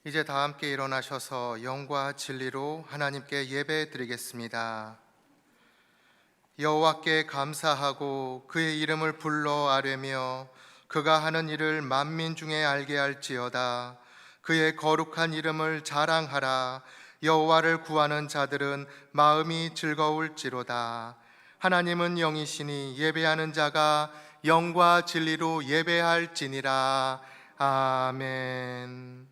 이제 다 함께 일어나셔서 영과 진리로 하나님께 예배 드리겠습니다. 여호와께 감사하고 그의 이름을 불러 아뢰며 그가 하는 일을 만민 중에 알게 할지어다. 그의 거룩한 이름을 자랑하라. 여호와를 구하는 자들은 마음이 즐거울지로다. 하나님은 영이시니 예배하는 자가 영과 진리로 예배할지니라. 아멘.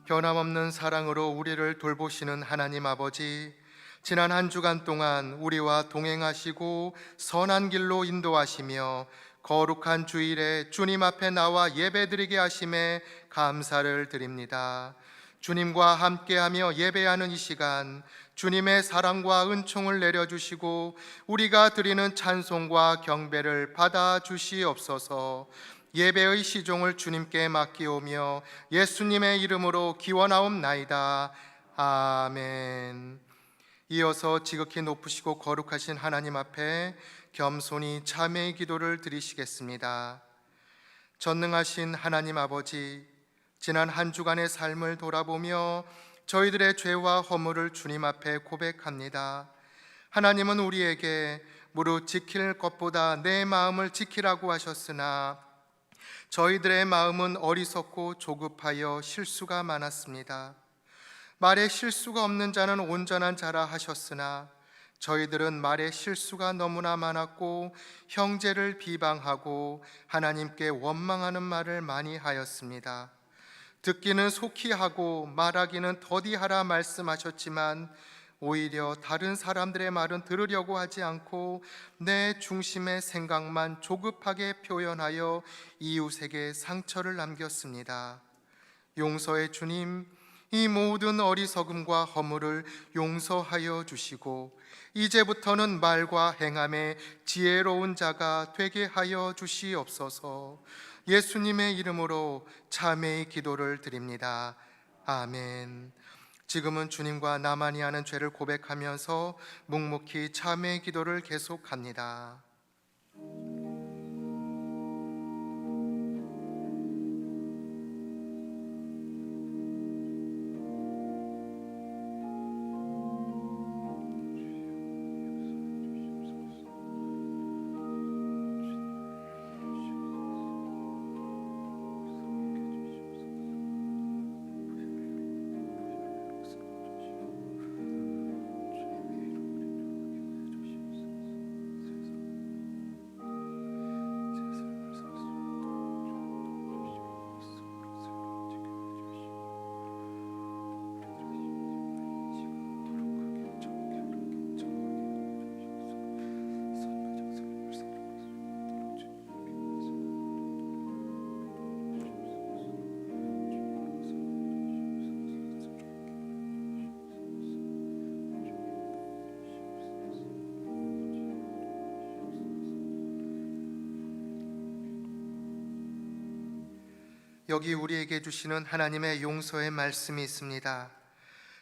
변함없는 사랑으로 우리를 돌보시는 하나님 아버지, 지난 한 주간 동안 우리와 동행하시고 선한 길로 인도하시며 거룩한 주일에 주님 앞에 나와 예배드리게 하심에 감사를 드립니다. 주님과 함께하며 예배하는 이 시간, 주님의 사랑과 은총을 내려주시고 우리가 드리는 찬송과 경배를 받아 주시옵소서. 예배의 시종을 주님께 맡기오며 예수님의 이름으로 기원하옵나이다. 아멘. 이어서 지극히 높으시고 거룩하신 하나님 앞에 겸손히 참회의 기도를 드리시겠습니다. 전능하신 하나님 아버지, 지난 한 주간의 삶을 돌아보며 저희들의 죄와 허물을 주님 앞에 고백합니다. 하나님은 우리에게 무릇 지킬 것보다 내 마음을 지키라고 하셨으나 저희들의 마음은 어리석고 조급하여 실수가 많았습니다. 말에 실수가 없는 자는 온전한 자라 하셨으나 저희들은 말에 실수가 너무나 많았고 형제를 비방하고 하나님께 원망하는 말을 많이 하였습니다. 듣기는 속히 하고 말하기는 더디하라 말씀하셨지만 오히려 다른 사람들의 말은 들으려고 하지 않고 내 중심의 생각만 조급하게 표현하여 이웃에게 상처를 남겼습니다. 용서의 주님, 이 모든 어리석음과 허물을 용서하여 주시고 이제부터는 말과 행함에 지혜로운 자가 되게 하여 주시옵소서. 예수님의 이름으로 참회의 기도를 드립니다. 아멘. 지금은 주님과 나만이 하는 죄를 고백하면서 묵묵히 참회의 기도를 계속합니다. 여기 우리에게 주시는 하나님의 용서의 말씀이 있습니다.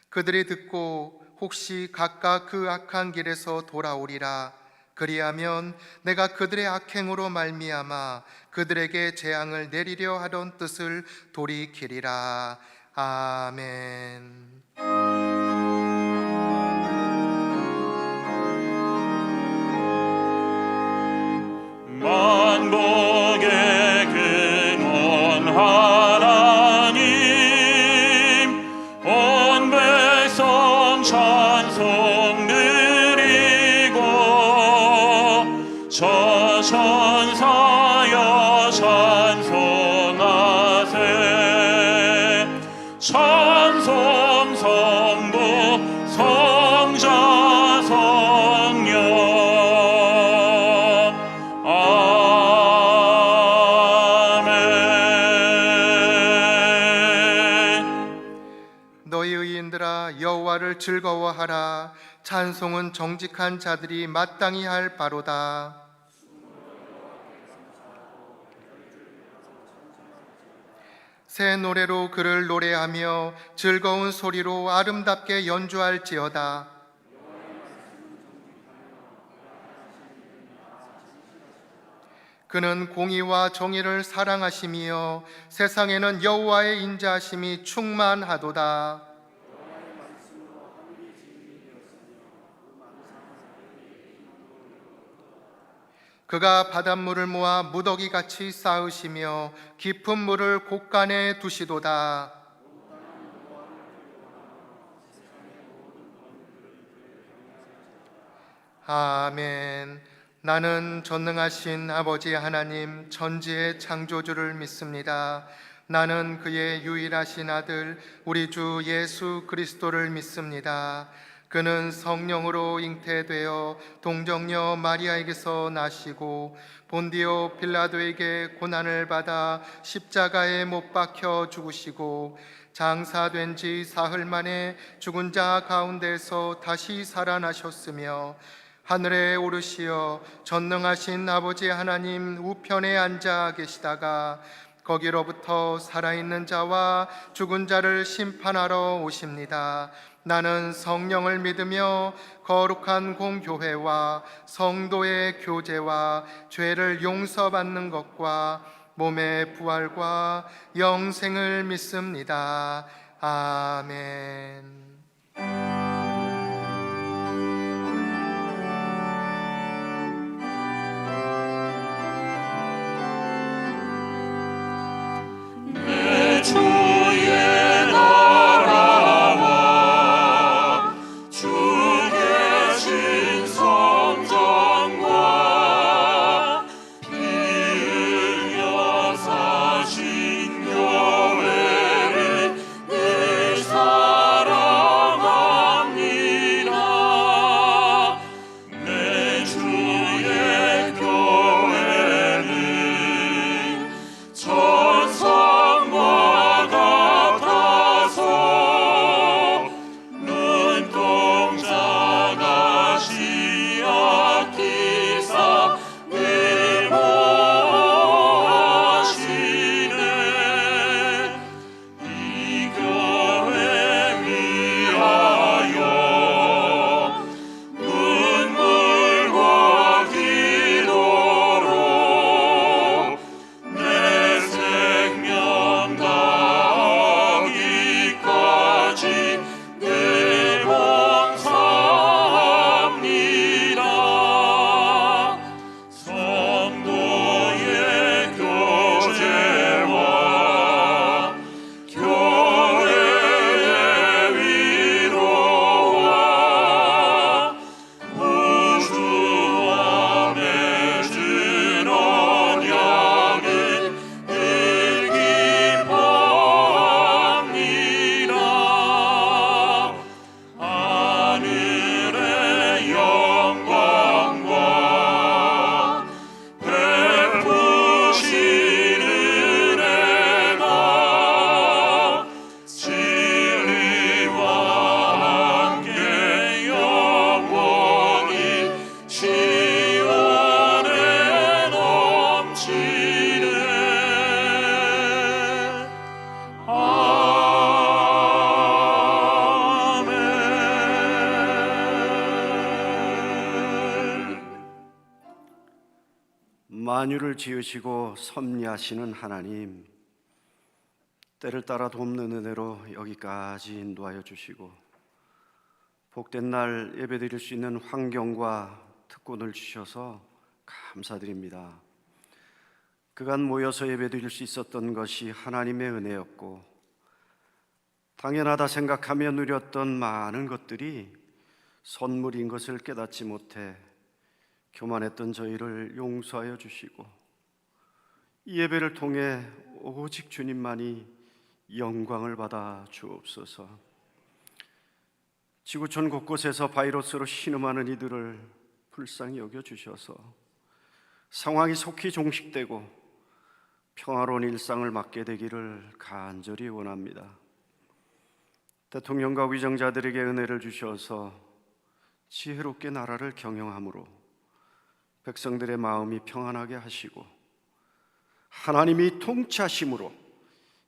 그들이 듣고 혹시 각각 그 악한 길에서 돌아오리라. 그리하면 내가 그들의 악행으로 말미암아 그들에게 재앙을 내리려 하던 뜻을 돌이키리라. 아멘. 만복의 근원 하나님, 온 백성 찬송 드리고 저 천사여 찬송하세. 찬송 성도 성자 성령. 너희 의인들아 여호와를 즐거워하라. 찬송은 정직한 자들이 마땅히 할 바로다. 새 노래로 그를 노래하며 즐거운 소리로 아름답게 연주할지어다. 그는 공의와 정의를 사랑하시며 세상에는 여호와의 인자하심이 충만하도다. 그가 바닷물을 모아 무더기같이 쌓으시며 깊은 물을 곳간에 두시도다. 아멘. 나는 전능하신 아버지 하나님 천지의 창조주를 믿습니다. 나는 그의 유일하신 아들 우리 주 예수 그리스도를 믿습니다. 그는 성령으로 잉태되어 동정녀 마리아에게서 나시고 본디오 빌라도에게 고난을 받아 십자가에 못 박혀 죽으시고 장사된 지 사흘 만에 죽은 자 가운데서 다시 살아나셨으며 하늘에 오르시어 전능하신 아버지 하나님 우편에 앉아 계시다가 거기로부터 살아있는 자와 죽은 자를 심판하러 오십니다. 나는 성령을 믿으며 거룩한 공교회와 성도의 교제와 죄를 용서받는 것과 몸의 부활과 영생을 믿습니다. 아멘. 주의 나라와 주 계신 성전과 피 흘려 사신 교회를 늘 사랑합니다. 내 주의 교회는 천성과 같아서 눈동자가 시약기사 늘 보시네. 이 교회 위하여 눈물과 기도로 내 생명 다하기까지 늘 봉사합니다. 성도의 교제와 교회의 위로와 우주와 맺은 언약을 늘 기뻐합니다. 하늘의 영광과 베푸신 은혜가 진리와 함께 영원히 시온에 넘치네. 아멘. 만유를 지으시고 섭리하시는 하나님, 때를 따라 돕는 은혜로 여기까지 인도하여 주시고 복된 날 예배드릴 수 있는 환경과 특권을 주셔서 감사드립니다. 그간 모여서 예배드릴 수 있었던 것이 하나님의 은혜였고 당연하다 생각하며 누렸던 많은 것들이 선물인 것을 깨닫지 못해 교만했던 저희를 용서하여 주시고 이 예배를 통해 오직 주님만이 영광을 받아 주옵소서. 지구촌 곳곳에서 바이러스로 신음하는 이들을 불쌍히 여겨주셔서 상황이 속히 종식되고 평화로운 일상을 맞게 되기를 간절히 원합니다. 대통령과 위정자들에게 은혜를 주셔서 지혜롭게 나라를 경영함으로 백성들의 마음이 평안하게 하시고 하나님이 통치하심으로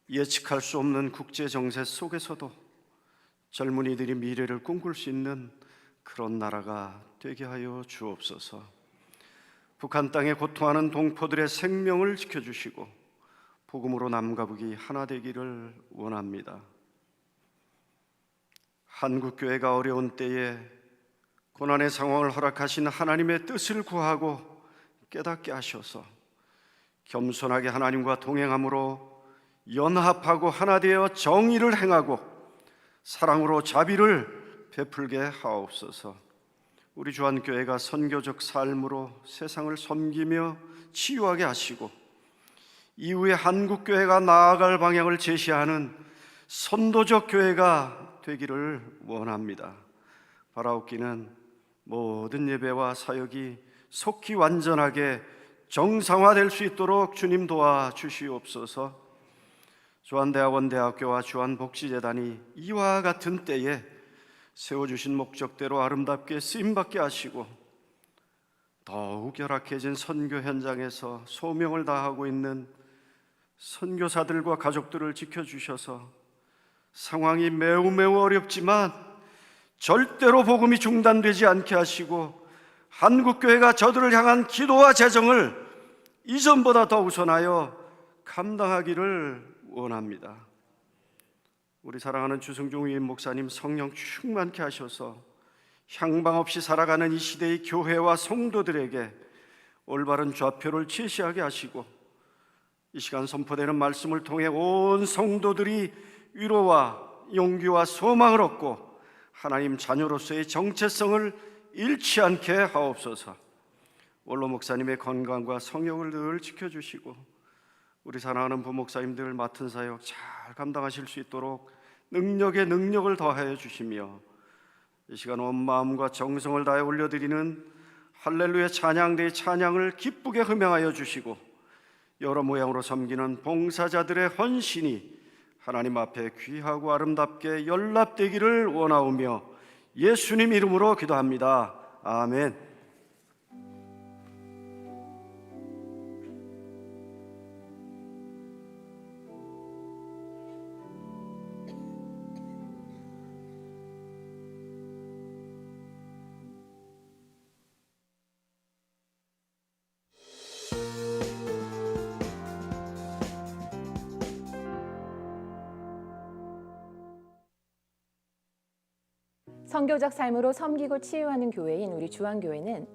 예측할 수 없는 국제 정세 속에서도 젊은이들이 미래를 꿈꿀 수 있는 그런 나라가 되게 하여 주옵소서. 북한 땅에 고통하는 동포들의 생명을 지켜주시고 복음으로 남과 북이 하나 되기를 원합니다. 한국교회가 어려운 때에 고난의 상황을 허락하신 하나님의 뜻을 구하고 깨닫게 하셔서 겸손하게 하나님과 동행함으로 연합하고 하나 되어 정의를 행하고 사랑으로 자비를 베풀게 하옵소서. 우리 주한교회가 선교적 삶으로 세상을 섬기며 치유하게 하시고 이후에 한국교회가 나아갈 방향을 제시하는 선도적 교회가 되기를 원합니다. 바라옵기는 모든 예배와 사역이 속히 완전하게 정상화될 수 있도록 주님 도와주시옵소서. 주한대학원대학교와 주한복지재단이 이와 같은 때에 세워주신 목적대로 아름답게 쓰임받게 하시고 더욱 열악해진 선교 현장에서 소명을 다하고 있는 선교사들과 가족들을 지켜주셔서 상황이 매우 어렵지만 절대로 복음이 중단되지 않게 하시고 한국교회가 저들을 향한 기도와 재정을 이전보다 더 우선하여 감당하기를 원합니다. 우리 사랑하는 주승종 위임 목사님 성령 충만케 하셔서 향방 없이 살아가는 이 시대의 교회와 성도들에게 올바른 좌표를 제시하게 하시고 이 시간 선포되는 말씀을 통해 온 성도들이 위로와 용기와 소망을 얻고 하나님 자녀로서의 정체성을 잃지 않게 하옵소서. 원로 목사님의 건강과 성령을 늘 지켜주시고 우리 사랑하는 부목사님들 맡은 사역 잘 감당하실 수 있도록 능력에 능력을 더하여 주시며 이 시간 온 마음과 정성을 다해 올려드리는 할렐루야 찬양대의 찬양을 기쁘게 흠양하여 주시고 여러 모양으로 섬기는 봉사자들의 헌신이 하나님 앞에 귀하고 아름답게 연락되기를 원하오며 예수님 이름으로 기도합니다. 아멘. 선교적 삶으로 섬기고 치유하는 교회인 우리 주한교회는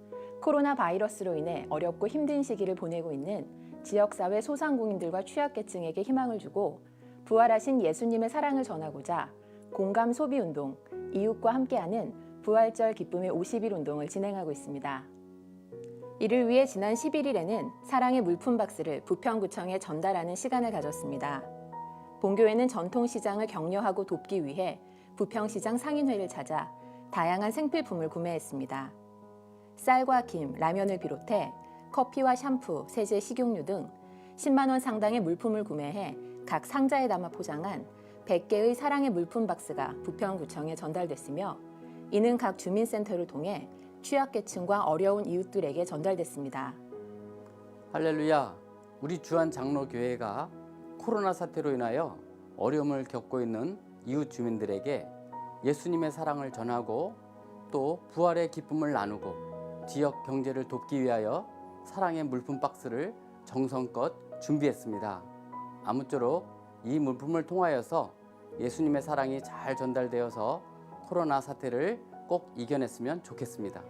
코로나 바이러스로 인해 어렵고 힘든 시기를 보내고 있는 지역사회 소상공인들과 취약계층에게 희망을 주고 부활하신 예수님의 사랑을 전하고자 공감 소비운동, 이웃과 함께하는 부활절 기쁨의 50일 운동을 진행하고 있습니다. 이를 위해 지난 11일에는 사랑의 물품 박스를 부평구청에 전달하는 시간을 가졌습니다. 본교회는 전통시장을 격려하고 돕기 위해 부평시장 상인회를 찾아 다양한 생필품을 구매했습니다. 쌀과 김, 라면을 비롯해 커피와 샴푸, 세제, 식용유 등 10만 원 상당의 물품을 구매해 각 상자에 담아 포장한 100개의 사랑의 물품 박스가 부평구청에 전달됐으며 이는 각 주민센터를 통해 취약계층과 어려운 이웃들에게 전달됐습니다. 할렐루야, 우리 주한 장로교회가 코로나 사태로 인하여 어려움을 겪고 있는 이웃 주민들에게 예수님의 사랑을 전하고 또 부활의 기쁨을 나누고 지역 경제를 돕기 위하여 사랑의 물품 박스를 정성껏 준비했습니다. 아무쪼록 이 물품을 통하여서 예수님의 사랑이 잘 전달되어서 코로나 사태를 꼭 이겨냈으면 좋겠습니다.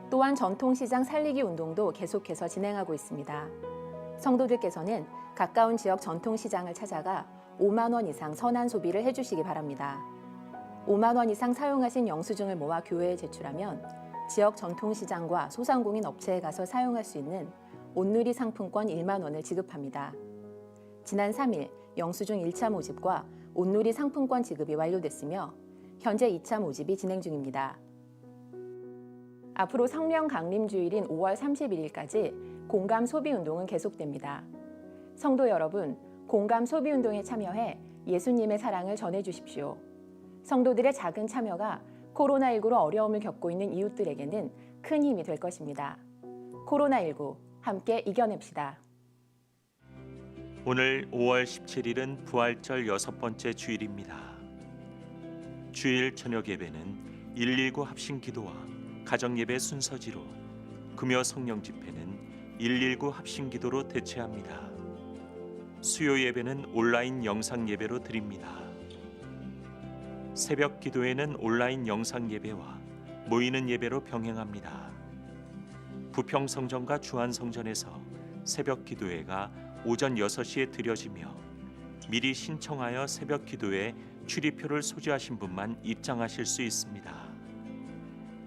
또한 전통시장 살리기 운동도 계속해서 진행하고 있습니다. 성도들께서는 가까운 지역 전통시장을 찾아가 5만 원 이상 선한 소비를 해주시기 바랍니다. 5만 원 이상 사용하신 영수증을 모아 교회에 제출하면 지역 전통시장과 소상공인 업체에 가서 사용할 수 있는 온누리 상품권 1만 원을 지급합니다. 지난 3일 영수증 1차 모집과 온누리 상품권 지급이 완료됐으며 현재 2차 모집이 진행 중입니다. 앞으로 성령 강림주일인 5월 31일까지 공감 소비운동은 계속됩니다. 성도 여러분, 공감 소비운동에 참여해 예수님의 사랑을 전해주십시오. 성도들의 작은 참여가 코로나19로 어려움을 겪고 있는 이웃들에게는 큰 힘이 될 것입니다. 코로나19 함께 이겨냅시다. 오늘 5월 17일은 부활절 6번째 주일입니다. 주일 저녁 예배는 119 합심 기도와 가정 예배 순서지로 금요 성령 집회는 119 합심 기도로 대체합니다. 수요 예배는 온라인 영상 예배로 드립니다. 새벽 기도회는 온라인 영상 예배와 모이는 예배로 병행합니다. 부평성전과 주안성전에서 새벽 기도회가 오전 6시에 드려지며 미리 신청하여 새벽 기도회 출입표를 소지하신 분만 입장하실 수 있습니다.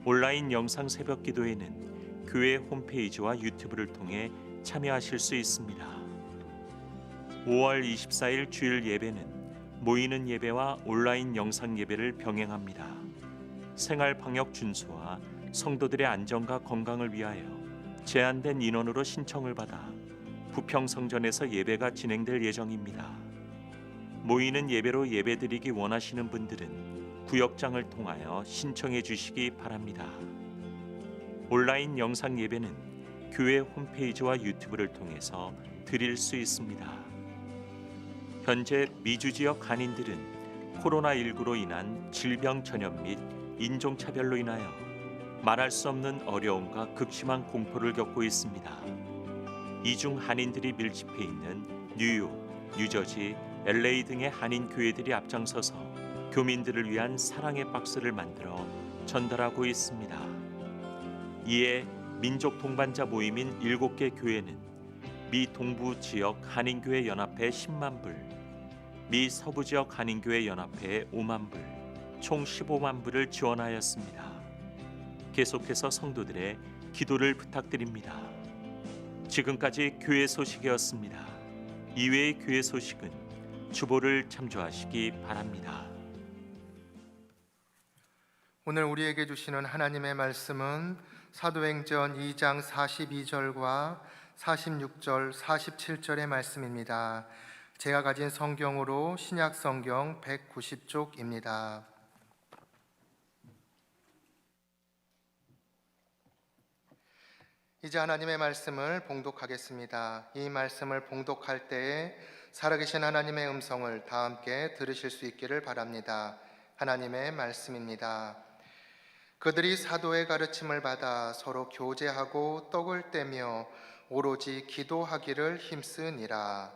온라인 영상 새벽 기도회는 교회 홈페이지와 유튜브를 통해 참여하실 수 있습니다. 5월 24일 주일 예배는 모이는 예배와 온라인 영상 예배를 병행합니다. 생활 방역 준수와 성도들의 안전과 건강을 위하여 제한된 인원으로 신청을 받아 부평성전에서 예배가 진행될 예정입니다. 모이는 예배로 예배드리기 원하시는 분들은 구역장을 통하여 신청해 주시기 바랍니다. 온라인 영상 예배는 교회 홈페이지와 유튜브를 통해서 드릴 수 있습니다. 현재 미주 지역 한인들은 코로나19로 인한 질병 전염 및 인종차별로 인하여 말할 수 없는 어려움과 극심한 공포를 겪고 있습니다. 이중 한인들이 밀집해 있는 뉴욕, 뉴저지, LA 등의 한인 교회들이 앞장서서 교민들을 위한 사랑의 박스를 만들어 전달하고 있습니다. 이에 민족 동반자 모임인 7개 교회는 미 동부 지역 한인교회 연합회 10만 불, 미 서부 지역 한인교회 연합회에 5만 불, 총 15만 불을 지원하였습니다. 계속해서 성도들의 기도를 부탁드립니다. 지금까지 교회 소식이었습니다. 이외의 교회 소식은 주보를 참조하시기 바랍니다. 오늘 우리에게 주시는 하나님의 말씀은 사도행전 2장 42절과 46절, 47절의 말씀입니다. 제가 가진 성경으로 신약 성경 190쪽입니다. 이제 하나님의 말씀을 봉독하겠습니다. 이 말씀을 봉독할 때에 살아계신 하나님의 음성을 다 함께 들으실 수 있기를 바랍니다. 하나님의 말씀입니다. 그들이 사도의 가르침을 받아 서로 교제하고 떡을 떼며 오로지 기도하기를 힘쓰니라.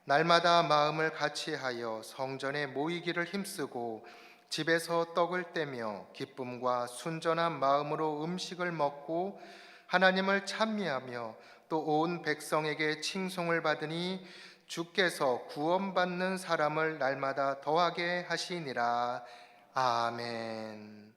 날마다 마음을 같이하여 성전에 모이기를 힘쓰고 집에서 떡을 떼며 기쁨과 순전한 마음으로 음식을 먹고 하나님을 찬미하며 또 온 백성에게 칭송을 받으니 주께서 구원받는 사람을 날마다 더하게 하시니라. 아멘.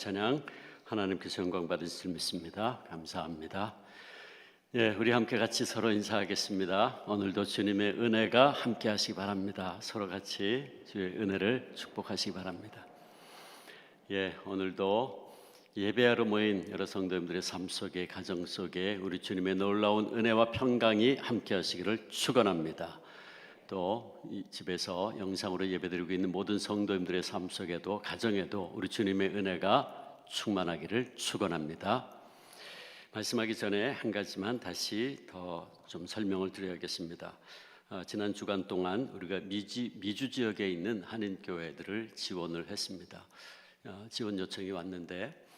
찬양 하나님께서 영광 받으실 줄 믿습니다. 감사합니다. 예, 우리 함께 같이 서로 인사하겠습니다. 오늘도 주님의 은혜가 함께 하시기 바랍니다. 서로 같이 주의 은혜를 축복하시기 바랍니다. 예, 오늘도 예배하러 모인 여러 성도님들의 삶 속에, 가정 속에 우리 주님의 놀라운 은혜와 평강이 함께 하시기를 축원합니다. 또 이 집에서 영상으로 예배드리고 있는 모든 성도님들의 삶 속에도, 가정에도 우리 주님의 은혜가 충만하기를 축원합니다. 말씀하기 전에 한 가지만 다시 더 좀 설명을 드려야겠습니다. 지난 주간 동안 우리가 미주 지역에 있는 한인교회들을 지원을 했습니다. 지원 요청이 왔는데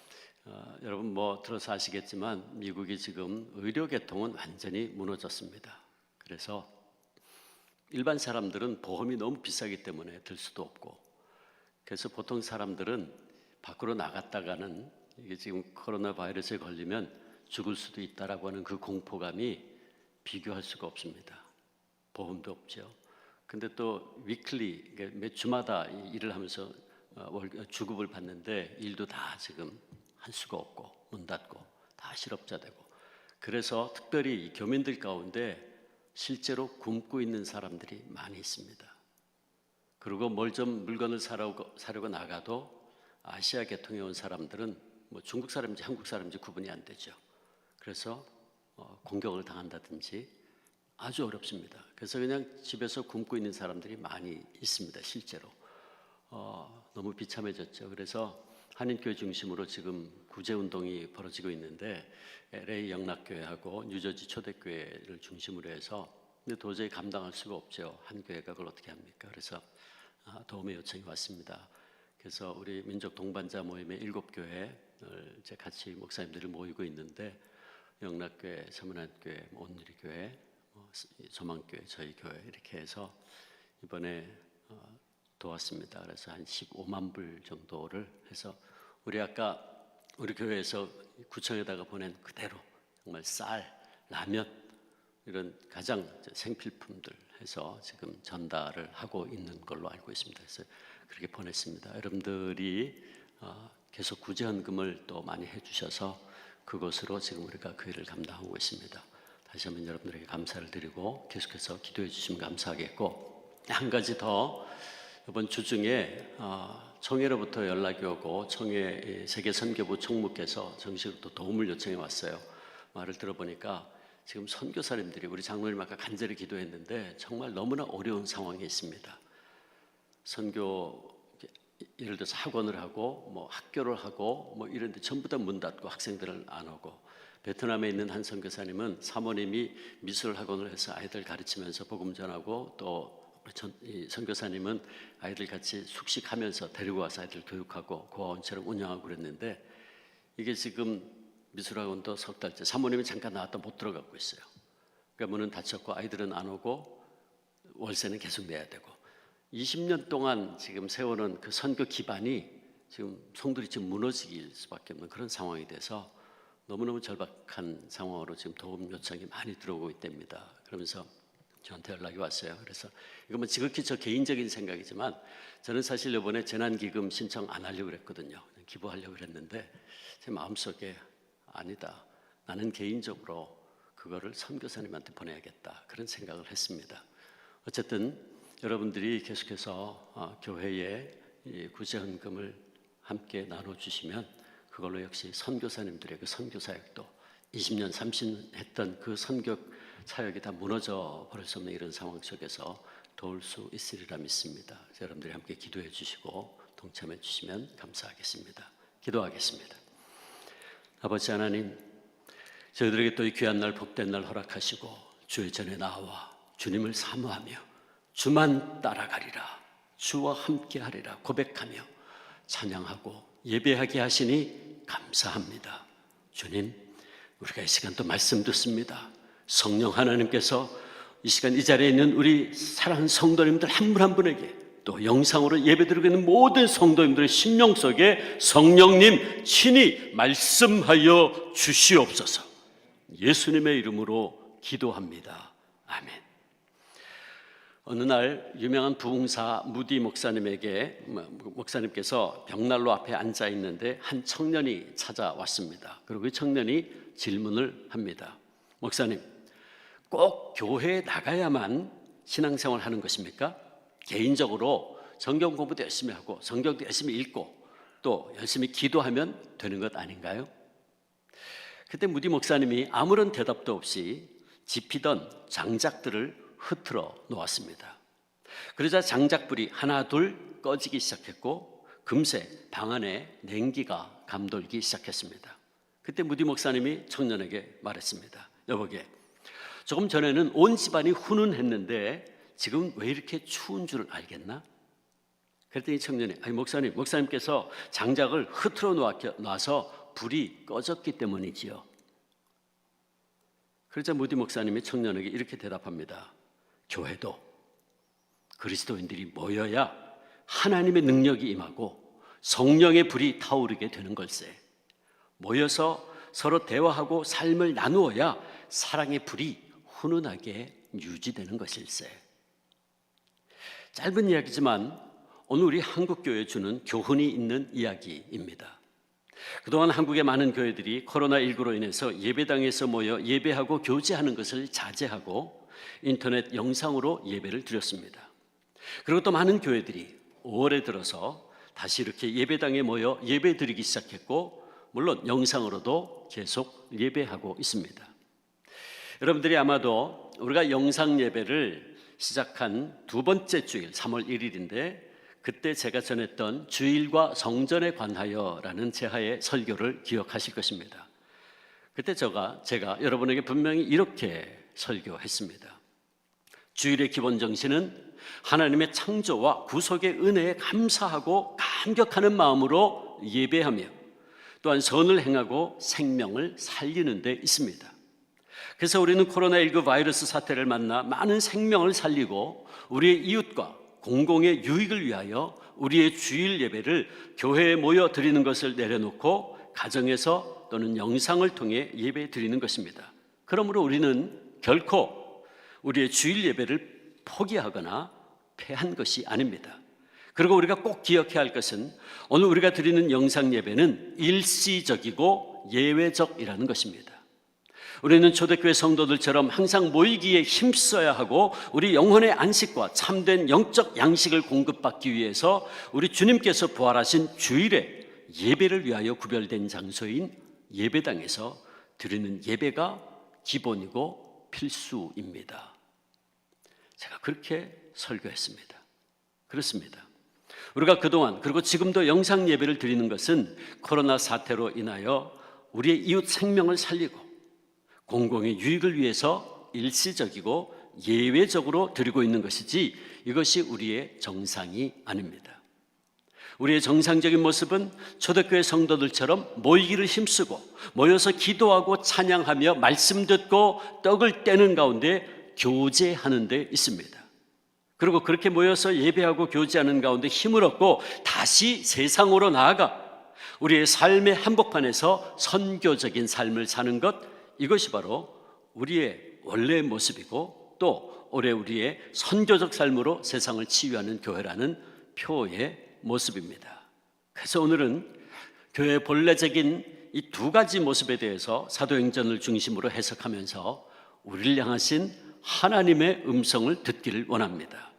여러분 뭐 들어서 아시겠지만 미국이 지금 의료계통은 완전히 무너졌습니다. 그래서 일반 사람들은 보험이 너무 비싸기 때문에 들 수도 없고, 그래서 보통 사람들은 밖으로 나갔다가는 이게 지금 코로나 바이러스에 걸리면 죽을 수도 있다라고 하는 그 공포감이 비교할 수가 없습니다. 보험도 없죠. 근데 또 위클리, 매 주마다 일을 하면서 주급을 받는데 일도 다 지금 할 수가 없고 문 닫고 다 실업자 되고, 그래서 특별히 이 교민들 가운데 실제로 굶고 있는 사람들이 많이 있습니다. 그리고 뭘 좀 물건을 사려고 나가도 아시아 계통에 온 사람들은 뭐 중국 사람인지 한국 사람인지 구분이 안 되죠. 그래서 공격을 당한다든지 아주 어렵습니다. 그래서 그냥 집에서 굶고 있는 사람들이 많이 있습니다. 실제로 너무 비참해졌죠. 그래서 한인교회 중심으로 지금 구제운동이 벌어지고 있는데 LA 영락교회하고 뉴저지 초대교회를 중심으로 해서, 근데 도저히 감당할 수가 없죠. 한 교회가 그걸 어떻게 합니까? 그래서 도움의 요청이 왔습니다. 그래서 우리 민족 동반자 모임의 7교회를 이제 같이 목사님들을 모이고 있는데, 영락교회, 서문안교회, 온누리교회, 소망교회, 저희 교회 이렇게 해서 이번에 도왔습니다. 그래서 한 15만 불 정도를 해서 우리 아까 우리 교회에서 구청에다가 보낸 그대로 정말 쌀, 라면 이런 가장 생필품들 해서 지금 전달을 하고 있는 걸로 알고 있습니다. 그래서 그렇게 보냈습니다. 여러분들이 계속 구제헌금을 또 많이 해주셔서 그것으로 지금 우리가 그 일을 감당하고 있습니다. 다시 한번 여러분들에게 감사를 드리고 계속해서 기도해 주시면 감사하겠고, 한 가지 더 이번 주 중에 청해로부터 연락이 오고 청해 세계선교부 총무께서 정식으로 또 도움을 요청해 왔어요. 말을 들어보니까 지금 선교사님들이, 우리 장로님 아까 간절히 기도했는데 정말 너무나 어려운 상황에 있습니다. 선교 예를 들어서 학원을 하고 뭐 학교를 하고 뭐 이런데 전부 다 문 닫고 학생들을 안 오고, 베트남에 있는 한 선교사님은 사모님이 미술 학원을 해서 아이들 가르치면서 복음 전하고, 또 선교사님은 아이들 같이 숙식하면서 데리고 와서 아이들 교육하고 고아원처럼 운영하고 그랬는데, 이게 지금 미술학원도 석 달째, 사모님이 잠깐 나왔다 못 들어가고 있어요. 그러니까 문은 닫혔고 아이들은 안 오고 월세는 계속 내야 되고, 20년 동안 지금 세워놓은 그 선교 기반이 지금 성들이 지금 무너질 수밖에 없는 그런 상황이 돼서 너무너무 절박한 상황으로 지금 도움 요청이 많이 들어오고 있답니다. 그러면서 저한테 연락이 왔어요. 그래서 이거 뭐 지극히 저 개인적인 생각이지만 저는 사실 이번에 재난기금 신청 안 하려고 그랬거든요. 기부하려고 그랬는데 제 마음속에 아니다, 나는 개인적으로 그거를 선교사님한테 보내야겠다, 그런 생각을 했습니다. 어쨌든 여러분들이 계속해서 교회에 구제헌금을 함께 나눠주시면 그걸로 역시 선교사님들의 그 선교사역도 20년 30년 했던 그 선교 사역이 다 무너져 버릴 수 없는 이런 상황 속에서 도울 수 있으리라 믿습니다. 여러분들이 함께 기도해 주시고 동참해 주시면 감사하겠습니다. 기도하겠습니다. 아버지 하나님, 저희들에게 또 이 귀한 날, 복된 날 허락하시고 주의 전에 나와 주님을 사모하며 주만 따라가리라, 주와 함께하리라 고백하며 찬양하고 예배하게 하시니 감사합니다. 주님, 우리가 이 시간 또 말씀 듣습니다. 성령 하나님께서 이 시간 이 자리에 있는 우리 사랑하는 성도님들 한 분 한 분에게, 또 영상으로 예배드리고 있는 모든 성도님들의 심령 속에 성령님 친히 말씀하여 주시옵소서. 예수님의 이름으로 기도합니다. 아멘. 어느 날 유명한 부흥사 무디 목사님께서 벽난로 앞에 앉아 있는데 한 청년이 찾아왔습니다. 그리고 그 청년이 질문을 합니다. 목사님, 꼭 교회에 나가야만 신앙생활 하는 것입니까? 개인적으로 성경 공부도 열심히 하고 성경도 열심히 읽고 또 열심히 기도하면 되는 것 아닌가요? 그때 무디 목사님이 아무런 대답도 없이 집히던 장작들을 흐트러 놓았습니다. 그러자 장작불이 하나 둘 꺼지기 시작했고 금세 방 안에 냉기가 감돌기 시작했습니다. 그때 무디 목사님이 청년에게 말했습니다. 여보게, 조금 전에는 온 집안이 훈훈했는데 지금 왜 이렇게 추운 줄 알겠나? 그랬더니 청년이 아니 목사님께서 장작을 흐트러 놔서 불이 꺼졌기 때문이지요. 그러자 무디 목사님이 청년에게 이렇게 대답합니다. 교회도 그리스도인들이 모여야 하나님의 능력이 임하고 성령의 불이 타오르게 되는 걸세. 모여서 서로 대화하고 삶을 나누어야 사랑의 불이 훈훈하게 유지되는 것일세. 짧은 이야기지만 오늘 우리 한국교회에 주는 교훈이 있는 이야기입니다. 그동안 한국의 많은 교회들이 코로나19로 인해서 예배당에서 모여 예배하고 교제하는 것을 자제하고 인터넷 영상으로 예배를 드렸습니다. 그리고 또 많은 교회들이 5월에 들어서 다시 이렇게 예배당에 모여 예배 드리기 시작했고 물론 영상으로도 계속 예배하고 있습니다. 여러분들이 아마도 우리가 영상 예배를 시작한 두 번째 주일 3월 1일인데 그때 제가 전했던 주일과 성전에 관하여라는 제하의 설교를 기억하실 것입니다. 그때 제가 여러분에게 분명히 이렇게 설교했습니다. 주일의 기본 정신은 하나님의 창조와 구속의 은혜에 감사하고 감격하는 마음으로 예배하며 또한 선을 행하고 생명을 살리는 데 있습니다. 그래서 우리는 코로나19 바이러스 사태를 만나 많은 생명을 살리고 우리의 이웃과 공공의 유익을 위하여 우리의 주일 예배를 교회에 모여 드리는 것을 내려놓고 가정에서 또는 영상을 통해 예배 드리는 것입니다. 그러므로 우리는 결코 우리의 주일 예배를 포기하거나 패한 것이 아닙니다. 그리고 우리가 꼭 기억해야 할 것은 오늘 우리가 드리는 영상 예배는 일시적이고 예외적이라는 것입니다. 우리는 초대교회 성도들처럼 항상 모이기에 힘써야 하고 우리 영혼의 안식과 참된 영적 양식을 공급받기 위해서 우리 주님께서 부활하신 주일에 예배를 위하여 구별된 장소인 예배당에서 드리는 예배가 기본이고 필수입니다. 제가 그렇게 설교했습니다. 그렇습니다. 우리가 그동안 그리고 지금도 영상 예배를 드리는 것은 코로나 사태로 인하여 우리의 이웃 생명을 살리고 공공의 유익을 위해서 일시적이고 예외적으로 드리고 있는 것이지 이것이 우리의 정상이 아닙니다. 우리의 정상적인 모습은 초대교회 성도들처럼 모이기를 힘쓰고 모여서 기도하고 찬양하며 말씀 듣고 떡을 떼는 가운데 교제하는 데 있습니다. 그리고 그렇게 모여서 예배하고 교제하는 가운데 힘을 얻고 다시 세상으로 나아가 우리의 삶의 한복판에서 선교적인 삶을 사는 것, 이것이 바로 우리의 원래의 모습이고 또 올해 우리의 선교적 삶으로 세상을 치유하는 교회라는 표의 모습입니다. 그래서 오늘은 교회의 본래적인 이 두 가지 모습에 대해서 사도행전을 중심으로 해석하면서 우리를 향하신 하나님의 음성을 듣기를 원합니다.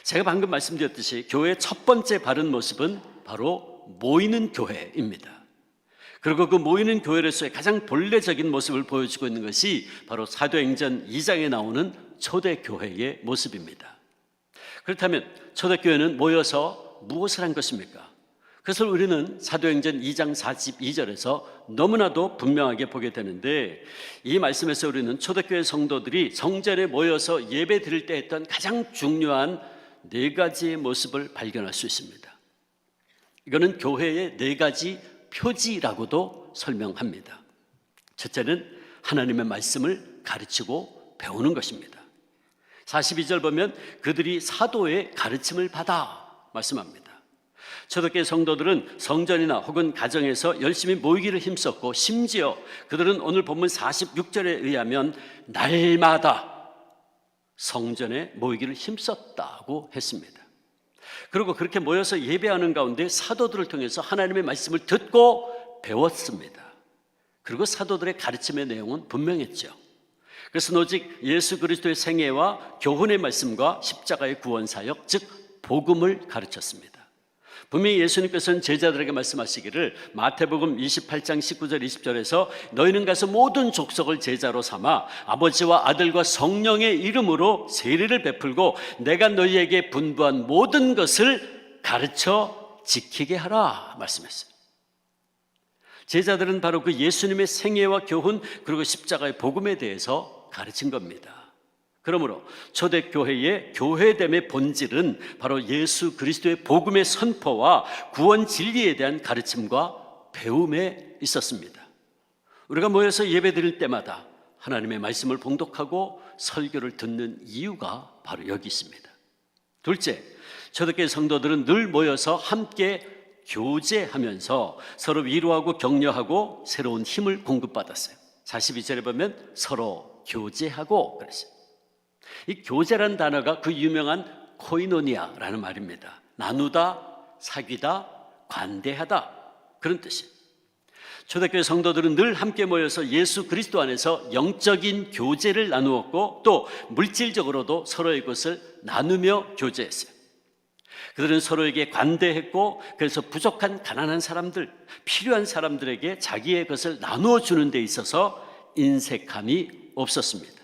제가 방금 말씀드렸듯이 교회의 첫 번째 바른 모습은 바로 모이는 교회입니다. 그리고 그 모이는 교회로서의 가장 본래적인 모습을 보여주고 있는 것이 바로 사도행전 2장에 나오는 초대교회의 모습입니다. 그렇다면 초대교회는 모여서 무엇을 한 것입니까? 그것을 우리는 사도행전 2장 42절에서 너무나도 분명하게 보게 되는데 이 말씀에서 우리는 초대교회 성도들이 성전에 모여서 예배 드릴 때 했던 가장 중요한 네 가지의 모습을 발견할 수 있습니다. 이거는 교회의 네 가지 표지라고도 설명합니다. 첫째는 하나님의 말씀을 가르치고 배우는 것입니다. 42절 보면 그들이 사도의 가르침을 받아 말씀합니다. 초대교회 성도들은 성전이나 혹은 가정에서 열심히 모이기를 힘썼고 심지어 그들은 오늘 본문 46절에 의하면 날마다 성전에 모이기를 힘썼다고 했습니다. 그리고 그렇게 모여서 예배하는 가운데 사도들을 통해서 하나님의 말씀을 듣고 배웠습니다. 그리고 사도들의 가르침의 내용은 분명했죠. 그래서 오직 예수 그리스도의 생애와 교훈의 말씀과 십자가의 구원 사역, 즉 복음을 가르쳤습니다. 분명히 예수님께서는 제자들에게 말씀하시기를 마태복음 28장 19절 20절에서 너희는 가서 모든 족속을 제자로 삼아 아버지와 아들과 성령의 이름으로 세례를 베풀고 내가 너희에게 분부한 모든 것을 가르쳐 지키게 하라 말씀했어요. 제자들은 바로 그 예수님의 생애와 교훈 그리고 십자가의 복음에 대해서 가르친 겁니다. 그러므로 초대교회의 교회됨의 본질은 바로 예수 그리스도의 복음의 선포와 구원 진리에 대한 가르침과 배움에 있었습니다. 우리가 모여서 예배드릴 때마다 하나님의 말씀을 봉독하고 설교를 듣는 이유가 바로 여기 있습니다. 둘째, 초대교회 성도들은 늘 모여서 함께 교제하면서 서로 위로하고 격려하고 새로운 힘을 공급받았어요. 42절에 보면 서로 교제하고 그랬어요. 이 교제라는 단어가 그 유명한 코이노니아라는 말입니다. 나누다, 사귀다, 관대하다 그런 뜻이에요. 초대교회 성도들은 늘 함께 모여서 예수 그리스도 안에서 영적인 교제를 나누었고 또 물질적으로도 서로의 것을 나누며 교제했어요. 그들은 서로에게 관대했고 그래서 부족한 가난한 사람들, 필요한 사람들에게 자기의 것을 나누어 주는 데 있어서 인색함이 없었습니다.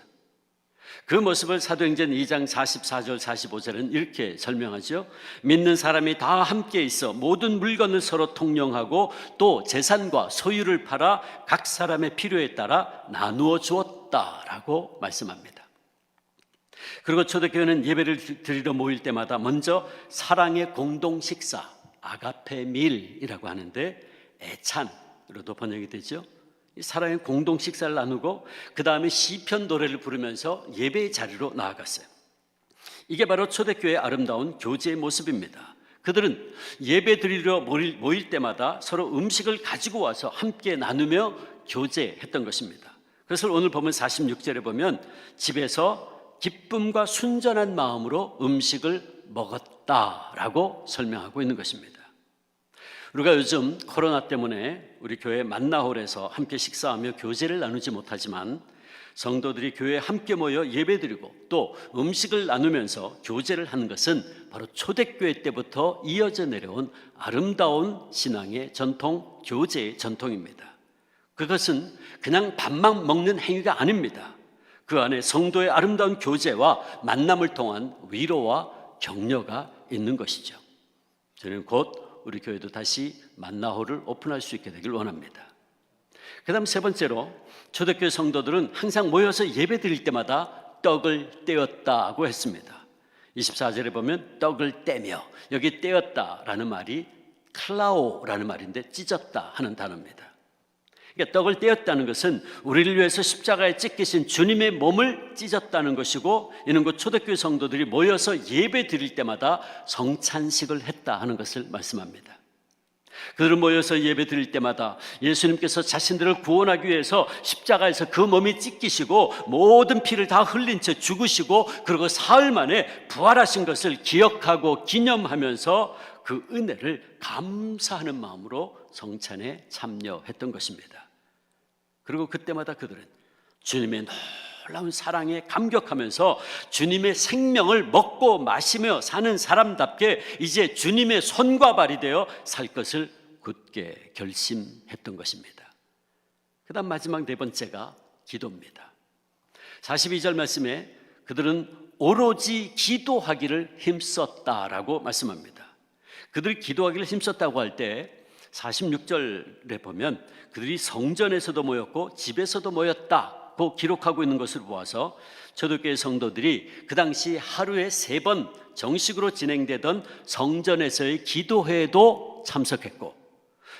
그 모습을 사도행전 2장 44절 45절은 이렇게 설명하죠. 믿는 사람이 다 함께 있어 모든 물건을 서로 통용하고 또 재산과 소유를 팔아 각 사람의 필요에 따라 나누어 주었다라고 말씀합니다. 그리고 초대교회는 예배를 드리러 모일 때마다 먼저 사랑의 공동 식사, 아가페 밀이라고 하는데 애찬으로도 번역이 되죠. 사랑의 공동 식사를 나누고 그 다음에 시편 노래를 부르면서 예배의 자리로 나아갔어요. 이게 바로 초대교회의 아름다운 교제의 모습입니다. 그들은 예배 드리러 모일 때마다 서로 음식을 가지고 와서 함께 나누며 교제했던 것입니다. 그래서 오늘 보면 46절에 보면 집에서 기쁨과 순전한 마음으로 음식을 먹었다라고 설명하고 있는 것입니다. 우리가 요즘 코로나 때문에 우리 교회 만나홀에서 함께 식사하며 교제를 나누지 못하지만 성도들이 교회에 함께 모여 예배드리고 또 음식을 나누면서 교제를 하는 것은 바로 초대교회 때부터 이어져 내려온 아름다운 신앙의 전통, 교제의 전통입니다. 그것은 그냥 밥만 먹는 행위가 아닙니다. 그 안에 성도의 아름다운 교제와 만남을 통한 위로와 격려가 있는 것이죠. 저는 곧 우리 교회도 다시 만나홀을 오픈할 수 있게 되길 원합니다. 그 다음 세 번째로 초대교회 성도들은 항상 모여서 예배 드릴 때마다 떡을 떼었다고 했습니다. 24절에 보면 떡을 떼며, 여기 떼었다라는 말이 클라오라는 말인데 찢었다 하는 단어입니다. 그러니까 떡을 떼었다는 것은 우리를 위해서 십자가에 찢기신 주님의 몸을 찢었다는 것이고, 이는 곧 초대교회 성도들이 모여서 예배 드릴 때마다 성찬식을 했다 하는 것을 말씀합니다. 그들은 모여서 예배 드릴 때마다 예수님께서 자신들을 구원하기 위해서 십자가에서 그 몸이 찢기시고 모든 피를 다 흘린 채 죽으시고 그리고 사흘 만에 부활하신 것을 기억하고 기념하면서 그 은혜를 감사하는 마음으로 성찬에 참여했던 것입니다. 그리고 그때마다 그들은 주님의 놀라운 사랑에 감격하면서 주님의 생명을 먹고 마시며 사는 사람답게 이제 주님의 손과 발이 되어 살 것을 굳게 결심했던 것입니다. 그 다음 마지막 네 번째가 기도입니다. 42절 말씀에 그들은 오로지 기도하기를 힘썼다라고 말씀합니다. 그들이 기도하기를 힘썼다고 할 때 46절에 보면 그들이 성전에서도 모였고 집에서도 모였다고 기록하고 있는 것을 보아서 초대교회 성도들이 그 당시 하루에 3번 정식으로 진행되던 성전에서의 기도회에도 참석했고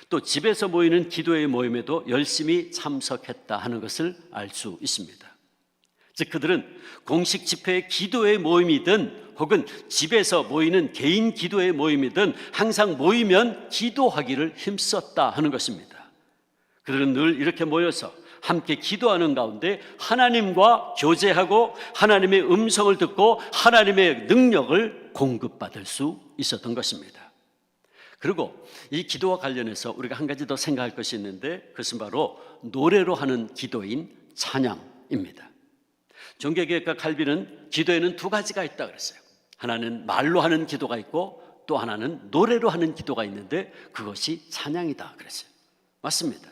또 집에서 모이는 기도회 모임에도 열심히 참석했다 하는 것을 알 수 있습니다. 즉 그들은 공식 집회의 기도회 모임이든 혹은 집에서 모이는 개인 기도회 모임이든 항상 모이면 기도하기를 힘썼다 하는 것입니다. 그들은 늘 이렇게 모여서 함께 기도하는 가운데 하나님과 교제하고 하나님의 음성을 듣고 하나님의 능력을 공급받을 수 있었던 것입니다. 그리고 이 기도와 관련해서 우리가 한 가지 더 생각할 것이 있는데, 그것은 바로 노래로 하는 기도인 찬양입니다. 종교개혁가 칼빈은 기도에는 두 가지가 있다 그랬어요. 하나는 말로 하는 기도가 있고 또 하나는 노래로 하는 기도가 있는데 그것이 찬양이다 그랬어요. 맞습니다.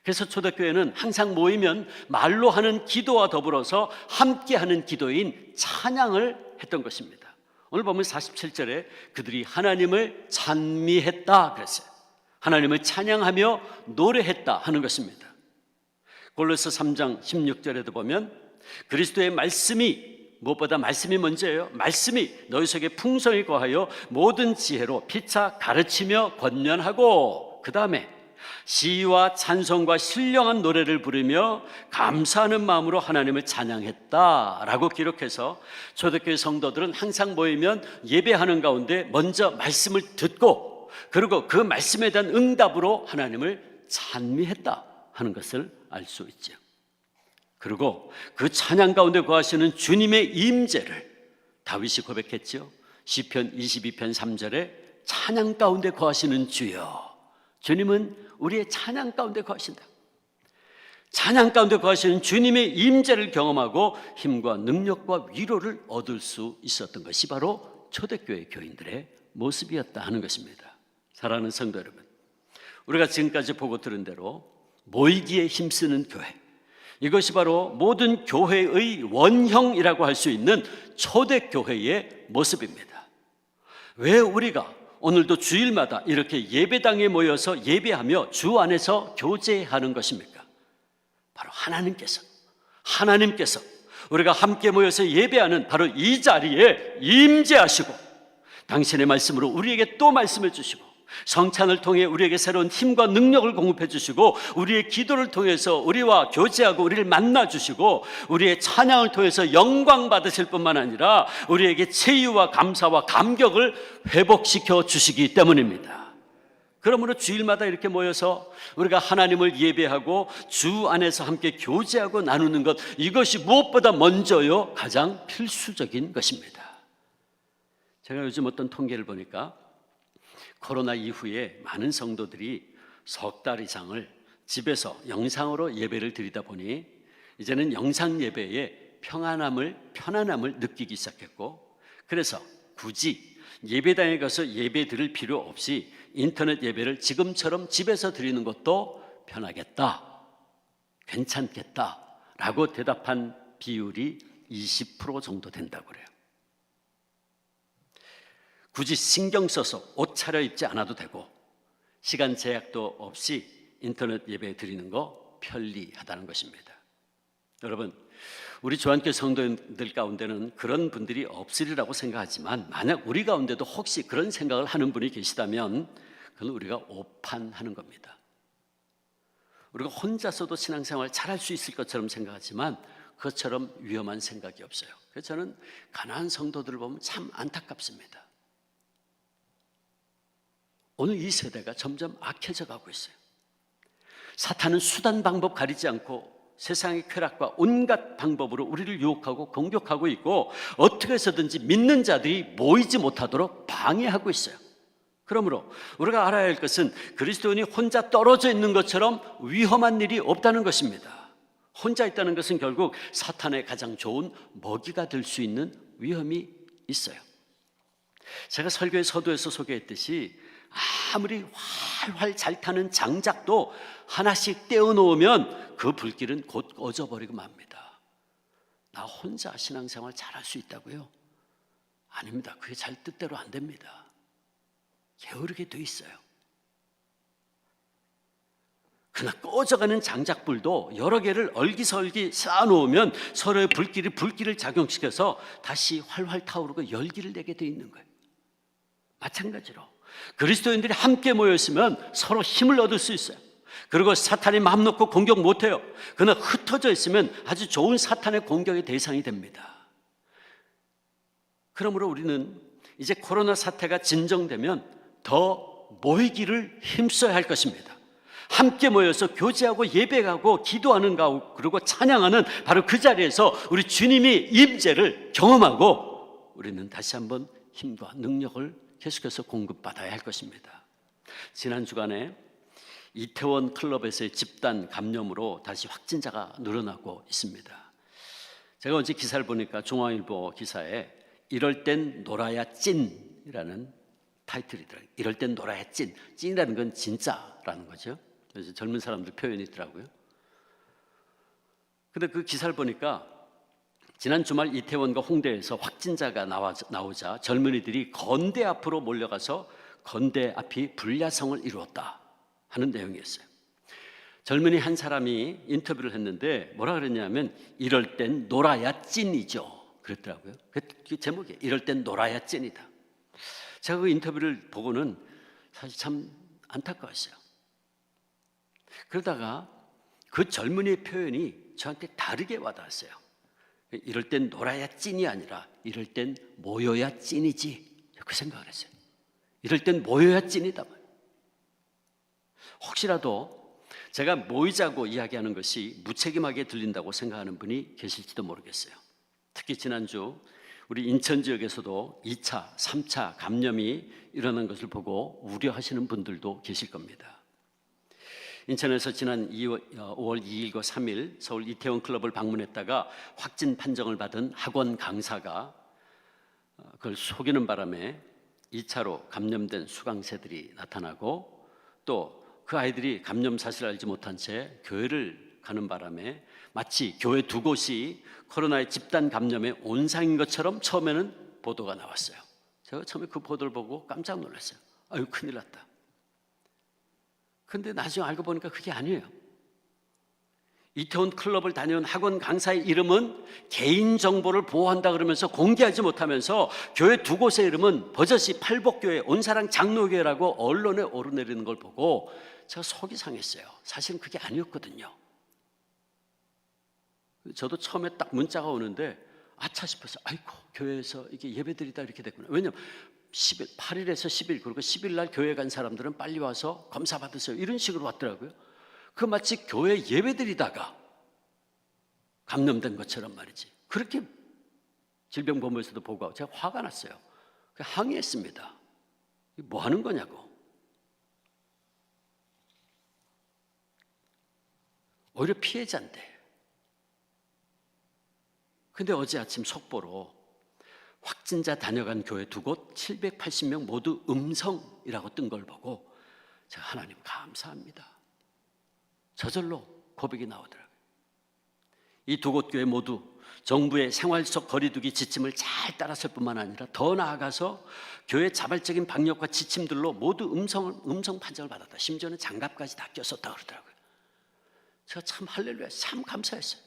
그래서 초대교회는 항상 모이면 말로 하는 기도와 더불어서 함께 하는 기도인 찬양을 했던 것입니다. 오늘 보면 47절에 그들이 하나님을 찬미했다 그랬어요. 하나님을 찬양하며 노래했다 하는 것입니다. 골로새 3장 16절에도 보면 그리스도의 말씀이, 무엇보다 말씀이 먼저예요. 말씀이 너희 속에 풍성히 거하여 모든 지혜로 피차 가르치며 권면하고, 그 다음에 시와 찬송과 신령한 노래를 부르며 감사하는 마음으로 하나님을 찬양했다라고 기록해서 초대교회 성도들은 항상 모이면 예배하는 가운데 먼저 말씀을 듣고 그리고 그 말씀에 대한 응답으로 하나님을 찬미했다 하는 것을 알 수 있죠. 그리고 그 찬양 가운데 거하시는 주님의 임재를 다윗이 고백했죠. 시편 22편 3절에 찬양 가운데 거하시는 주여, 주님은 우리의 찬양 가운데 거하신다. 찬양 가운데 거하시는 주님의 임재를 경험하고 힘과 능력과 위로를 얻을 수 있었던 것이 바로 초대교회 교인들의 모습이었다 하는 것입니다. 사랑하는 성도 여러분, 우리가 지금까지 보고 들은 대로 모이기에 힘쓰는 교회, 이것이 바로 모든 교회의 원형이라고 할 수 있는 초대교회의 모습입니다. 왜 우리가 오늘도 주일마다 이렇게 예배당에 모여서 예배하며 주 안에서 교제하는 것입니까? 바로 하나님께서 우리가 함께 모여서 예배하는 바로 이 자리에 임재하시고 당신의 말씀으로 우리에게 또 말씀해 주시고 성찬을 통해 우리에게 새로운 힘과 능력을 공급해 주시고 우리의 기도를 통해서 우리와 교제하고 우리를 만나 주시고 우리의 찬양을 통해서 영광 받으실 뿐만 아니라 우리에게 체유와 감사와 감격을 회복시켜 주시기 때문입니다. 그러므로 주일마다 이렇게 모여서 우리가 하나님을 예배하고 주 안에서 함께 교제하고 나누는 것, 이것이 무엇보다 먼저요 가장 필수적인 것입니다. 제가 요즘 어떤 통계를 보니까 코로나 이후에 많은 성도들이 석 달 이상을 집에서 영상으로 예배를 드리다 보니 이제는 영상 예배에 편안함을 느끼기 시작했고, 그래서 굳이 예배당에 가서 예배 드릴 필요 없이 인터넷 예배를 지금처럼 집에서 드리는 것도 편하겠다, 괜찮겠다라고 대답한 비율이 20% 정도 된다고 그래요. 굳이 신경 써서 옷 차려입지 않아도 되고 시간 제약도 없이 인터넷 예배 드리는 거 편리하다는 것입니다. 여러분, 우리 주안교회 성도들 가운데는 그런 분들이 없으리라고 생각하지만 만약 우리 가운데도 혹시 그런 생각을 하는 분이 계시다면 그건 우리가 오판하는 겁니다. 우리가 혼자서도 신앙생활 잘할 수 있을 것처럼 생각하지만 그것처럼 위험한 생각이 없어요. 그래서 저는 가난한 성도들을 보면 참 안타깝습니다. 오늘 이 세대가 점점 악해져 가고 있어요. 사탄은 수단 방법 가리지 않고 세상의 쾌락과 온갖 방법으로 우리를 유혹하고 공격하고 있고 어떻게 해서든지 믿는 자들이 모이지 못하도록 방해하고 있어요. 그러므로 우리가 알아야 할 것은 그리스도인이 혼자 떨어져 있는 것처럼 위험한 일이 없다는 것입니다. 혼자 있다는 것은 결국 사탄의 가장 좋은 먹이가 될 수 있는 위험이 있어요. 제가 설교의 서두에서 소개했듯이 아무리 활활 잘 타는 장작도 하나씩 떼어놓으면 그 불길은 곧 꺼져버리고 맙니다. 나 혼자 신앙생활 잘할 수 있다고요? 아닙니다. 그게 잘 뜻대로 안 됩니다. 게으르게 돼 있어요. 그러나 꺼져가는 장작불도 여러 개를 얼기설기 쌓아놓으면 서로의 불길을 작용시켜서 다시 활활 타오르고 열기를 내게 돼 있는 거예요. 마찬가지로 그리스도인들이 함께 모였으면 서로 힘을 얻을 수 있어요. 그리고 사탄이 마음 놓고 공격 못해요. 그러나 흩어져 있으면 아주 좋은 사탄의 공격의 대상이 됩니다. 그러므로 우리는 이제 코로나 사태가 진정되면 더 모이기를 힘써야 할 것입니다. 함께 모여서 교제하고 예배하고 기도하는 가 그리고 찬양하는 바로 그 자리에서 우리 주님이 임재를 경험하고 우리는 다시 한번 힘과 능력을 계속해서 공급받아야 할 것입니다. 지난 주간에 이태원 클럽에서의 집단 감염으로 다시 확진자가 늘어나고 있습니다. 제가 어제 기사를 보니까 중앙일보 기사에 이럴 땐 놀아야 찐이라는 타이틀이더라고요. 이럴 땐 놀아야 찐. 찐이라는 건 진짜라는 거죠. 그래서 젊은 사람들 표현이 있더라고요. 근데 그 기사를 보니까 지난 주말 이태원과 홍대에서 확진자가 나오자 젊은이들이 건대 앞으로 몰려가서 건대 앞이 불야성을 이루었다 하는 내용이었어요. 젊은이 한 사람이 인터뷰를 했는데 뭐라 그랬냐면 이럴 땐 놀아야 찐이죠 그랬더라고요. 그 제목이 이럴 땐 놀아야 찐이다. 제가 그 인터뷰를 보고는 사실 참 안타까웠어요. 그러다가 그 젊은이의 표현이 저한테 다르게 와닿았어요. 이럴 땐 놀아야 찐이 아니라 이럴 땐 모여야 찐이지, 그 생각을 했어요. 이럴 땐 모여야 찐이다. 혹시라도 제가 모이자고 이야기하는 것이 무책임하게 들린다고 생각하는 분이 계실지도 모르겠어요. 특히 지난주 우리 인천 지역에서도 2차, 3차 감염이 일어난 것을 보고 우려하시는 분들도 계실 겁니다. 인천에서 지난 5월 2일과 3일 서울 이태원 클럽을 방문했다가 확진 판정을 받은 학원 강사가 그걸 속이는 바람에 2차로 감염된 수강생들이 나타나고 또 그 아이들이 감염 사실을 알지 못한 채 교회를 가는 바람에 마치 교회 두 곳이 코로나의 집단 감염의 온상인 것처럼 처음에는 보도가 나왔어요. 제가 처음에 그 보도를 보고 깜짝 놀랐어요. 아유, 큰일 났다. 근데 나중에 알고 보니까 그게 아니에요. 이태원 클럽을 다녀온 학원 강사의 이름은 개인정보를 보호한다 그러면서 공개하지 못하면서 교회 두 곳의 이름은 버젓이 팔복교회 온사랑 장로교회라고 언론에 오르내리는 걸 보고 제가 속이 상했어요. 사실은 그게 아니었거든요. 저도 처음에 딱 문자가 오는데 아차 싶었어요. 아이고, 교회에서 이게 예배드리다 이렇게 됐구나. 왜냐면 8일에서 10일 그리고 10일 날 교회 간 사람들은 빨리 와서 검사 받으세요. 이런 식으로 왔더라고요. 그 마치 교회 예배드리다가 감염된 것처럼 말이지. 그렇게 질병본부에서도 보고하고 제가 화가 났어요. 항의했습니다. 뭐 하는 거냐고. 오히려 피해자인데. 근데 어제 아침 속보로 확진자 다녀간 교회 두 곳 780명 모두 음성이라고 뜬 걸 보고 제가 하나님 감사합니다. 저절로 고백이 나오더라고요. 이 두 곳 교회 모두 정부의 생활 속 거리두기 지침을 잘 따랐을 뿐만 아니라 더 나아가서 교회 자발적인 방역과 지침들로 모두 음성 판정을 받았다. 심지어는 장갑까지 다 꼈었다 그러더라고요. 제가 참 할렐루야, 참 감사했어요.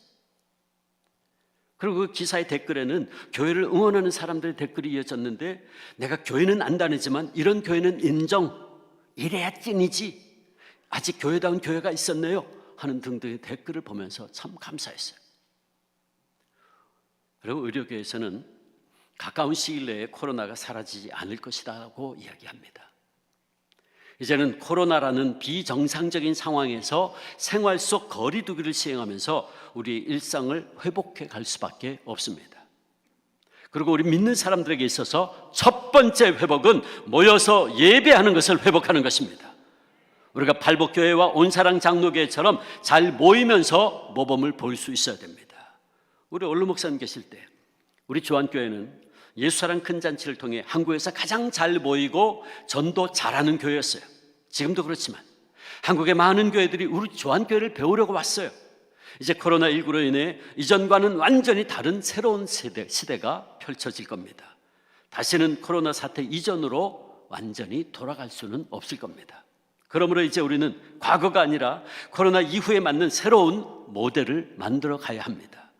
그리고 그 기사의 댓글에는 교회를 응원하는 사람들의 댓글이 이어졌는데 내가 교회는 안 다니지만 이런 교회는 인정, 이래야 찐이지, 아직 교회다운 교회가 있었네요 하는 등등의 댓글을 보면서 참 감사했어요. 그리고 의료계에서는 가까운 시일 내에 코로나가 사라지지 않을 것이라고 이야기합니다. 이제는 코로나라는 비정상적인 상황에서 생활 속 거리두기를 시행하면서 우리 일상을 회복해 갈 수밖에 없습니다. 그리고 우리 믿는 사람들에게 있어서 첫 번째 회복은 모여서 예배하는 것을 회복하는 것입니다. 우리가 팔복교회와 온사랑 장로교회처럼 잘 모이면서 모범을 볼 수 있어야 됩니다. 우리 원로 목사님 계실 때 우리 주안교회는 예수사랑 큰 잔치를 통해 한국에서 가장 잘 모이고 전도 잘하는 교회였어요. 지금도 그렇지만 한국의 많은 교회들이 우리 주안교회를 배우려고 왔어요. 이제 코로나19로 인해 이전과는 완전히 다른 새로운 시대가 펼쳐질 겁니다. 다시는 코로나 사태 이전으로 완전히 돌아갈 수는 없을 겁니다. 그러므로 이제 우리는 과거가 아니라 코로나 이후에 맞는 새로운 모델을 만들어 가야 합니다.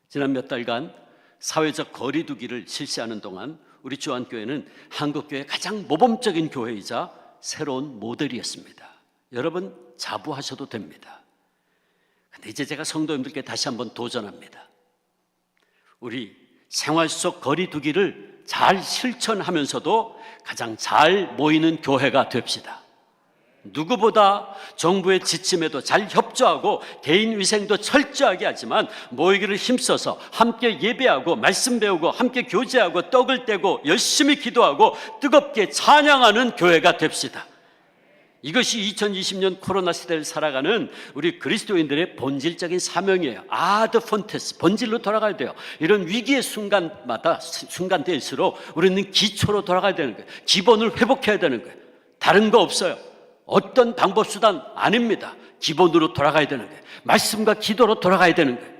지난 몇 달간 사회적 거리두기를 실시하는 동안 우리 주안교회는 한국교회의 가장 모범적인 교회이자 새로운 모델이었습니다. 여러분 자부하셔도 됩니다. 근데 이제 제가 성도님들께 다시 한번 도전합니다. 우리 생활 속 거리두기를 잘 실천하면서도 가장 잘 모이는 교회가 됩시다. 누구보다 정부의 지침에도 잘 협조하고 개인 위생도 철저하게 하지만 모이기를 힘써서 함께 예배하고 말씀 배우고 함께 교제하고 떡을 떼고 열심히 기도하고 뜨겁게 찬양하는 교회가 됩시다. 이것이 2020년 코로나 시대를 살아가는 우리 그리스도인들의 본질적인 사명이에요. 아드 폰테스, 본질로 돌아가야 돼요. 이런 위기의 순간대일수록 우리는 기초로 돌아가야 되는 거예요. 기본을 회복해야 되는 거예요. 다른 거 없어요. 어떤 방법 수단 아닙니다. 기본으로 돌아가야 되는 거예요. 말씀과 기도로 돌아가야 되는 거예요.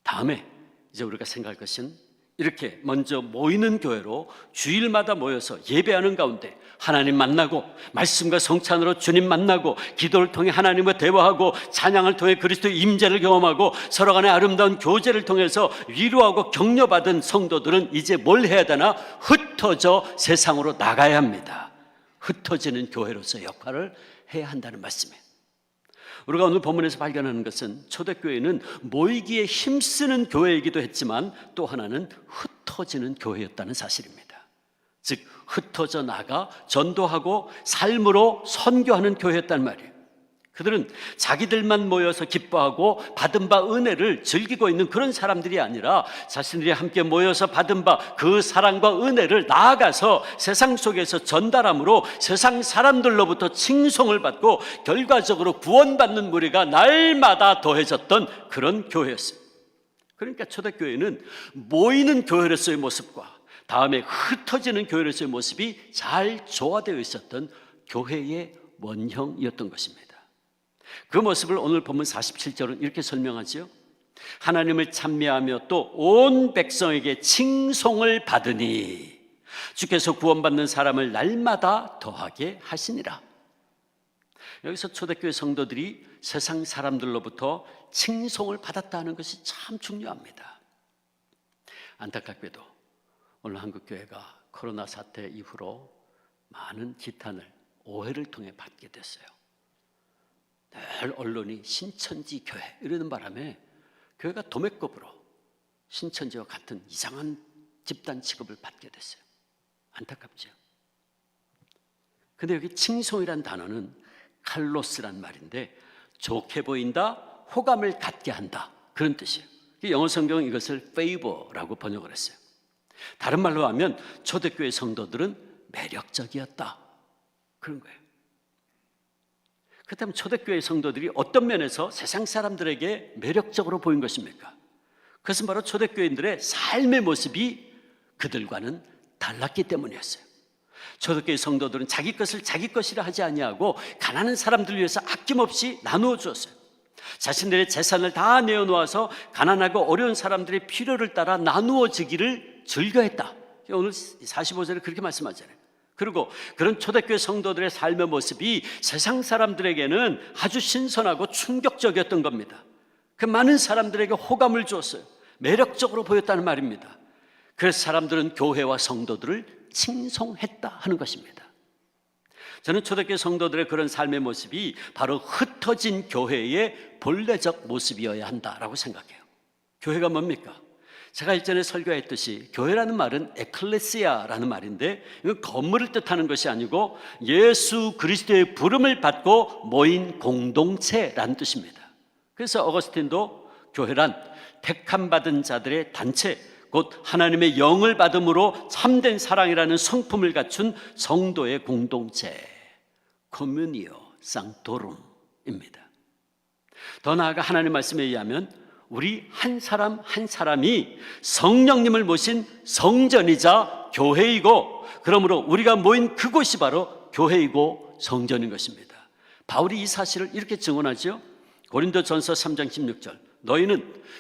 다음에 이제 우리가 생각할 것은 이렇게 먼저 모이는 교회로 주일마다 모여서 예배하는 가운데 하나님 만나고 말씀과 성찬으로 주님 만나고 기도를 통해 하나님과 대화하고 찬양을 통해 그리스도의 임재를 경험하고 서로 간의 아름다운 교제를 통해서 위로하고 격려받은 성도들은 이제 뭘 해야 되나? 흩어져 세상으로 나가야 합니다. 흩어지는 교회로서 역할을 해야 한다는 말씀이에요. 우리가 오늘 본문에서 발견하는 것은 초대교회는 모이기에 힘쓰는 교회이기도 했지만 또 하나는 흩어지는 교회였다는 사실입니다. 즉 흩어져 나가 전도하고 삶으로 선교하는 교회였단 말이에요. 그들은 자기들만 모여서 기뻐하고 받은 바 은혜를 즐기고 있는 그런 사람들이 아니라 자신들이 함께 모여서 받은 바 그 사랑과 은혜를 나아가서 세상 속에서 전달함으로 세상 사람들로부터 칭송을 받고 결과적으로 구원받는 무리가 날마다 더해졌던 그런 교회였어요. 그러니까 초대교회는 모이는 교회로서의 모습과 다음에 흩어지는 교회로서의 모습이 잘 조화되어 있었던 교회의 원형이었던 것입니다. 그 모습을 오늘 본문 47절은 이렇게 설명하지요. 하나님을 찬미하며 또 온 백성에게 칭송을 받으니 주께서 구원받는 사람을 날마다 더하게 하시니라. 여기서 초대교회 성도들이 세상 사람들로부터 칭송을 받았다는 것이 참 중요합니다. 안타깝게도 오늘 한국교회가 코로나 사태 이후로 많은 지탄을 오해를 통해 받게 됐어요. 늘 언론이 신천지 교회 이러는 바람에 교회가 도매급으로 신천지와 같은 이상한 집단 취급을 받게 됐어요. 안타깝죠. 근데 여기 칭송이란 단어는 칼로스란 말인데 좋게 보인다, 호감을 갖게 한다 그런 뜻이에요. 영어 성경은 이것을 favor라고 번역을 했어요. 다른 말로 하면 초대교회 성도들은 매력적이었다 그런 거예요. 그렇다면 초대교회 성도들이 어떤 면에서 세상 사람들에게 매력적으로 보인 것입니까? 그것은 바로 초대교인들의 삶의 모습이 그들과는 달랐기 때문이었어요. 초대교회 성도들은 자기 것을 자기 것이라 하지 아니하고 가난한 사람들 위해서 아낌없이 나누어 주었어요. 자신들의 재산을 다 내어놓아서 가난하고 어려운 사람들의 필요를 따라 나누어 주기를 즐겨했다. 오늘 45절에 그렇게 말씀하잖아요. 그리고 그런 초대교회 성도들의 삶의 모습이 세상 사람들에게는 아주 신선하고 충격적이었던 겁니다. 그 많은 사람들에게 호감을 주었어요. 매력적으로 보였다는 말입니다. 그래서 사람들은 교회와 성도들을 칭송했다 하는 것입니다. 저는 초대교회 성도들의 그런 삶의 모습이 바로 흩어진 교회의 본래적 모습이어야 한다라고 생각해요. 교회가 뭡니까? 제가 일전에 설교했듯이 교회라는 말은 에클레시아라는 말인데 이건 건물을 뜻하는 것이 아니고 예수 그리스도의 부름을 받고 모인 공동체라는 뜻입니다. 그래서 어거스틴도 교회란 택함 받은 자들의 단체 곧 하나님의 영을 받음으로 참된 사랑이라는 성품을 갖춘 성도의 공동체 커뮤니오 상토룸입니다. 더 나아가 하나님 말씀에 의하면 우리 한 사람 한 사람이 성령님을 모신 성전이자 교회이고 그러므로 우리가 모인 그곳이 바로 교회이고 성전인 것입니다. 바울이 이 사실을 이렇게 증언하죠. 고린도전서 3장 16절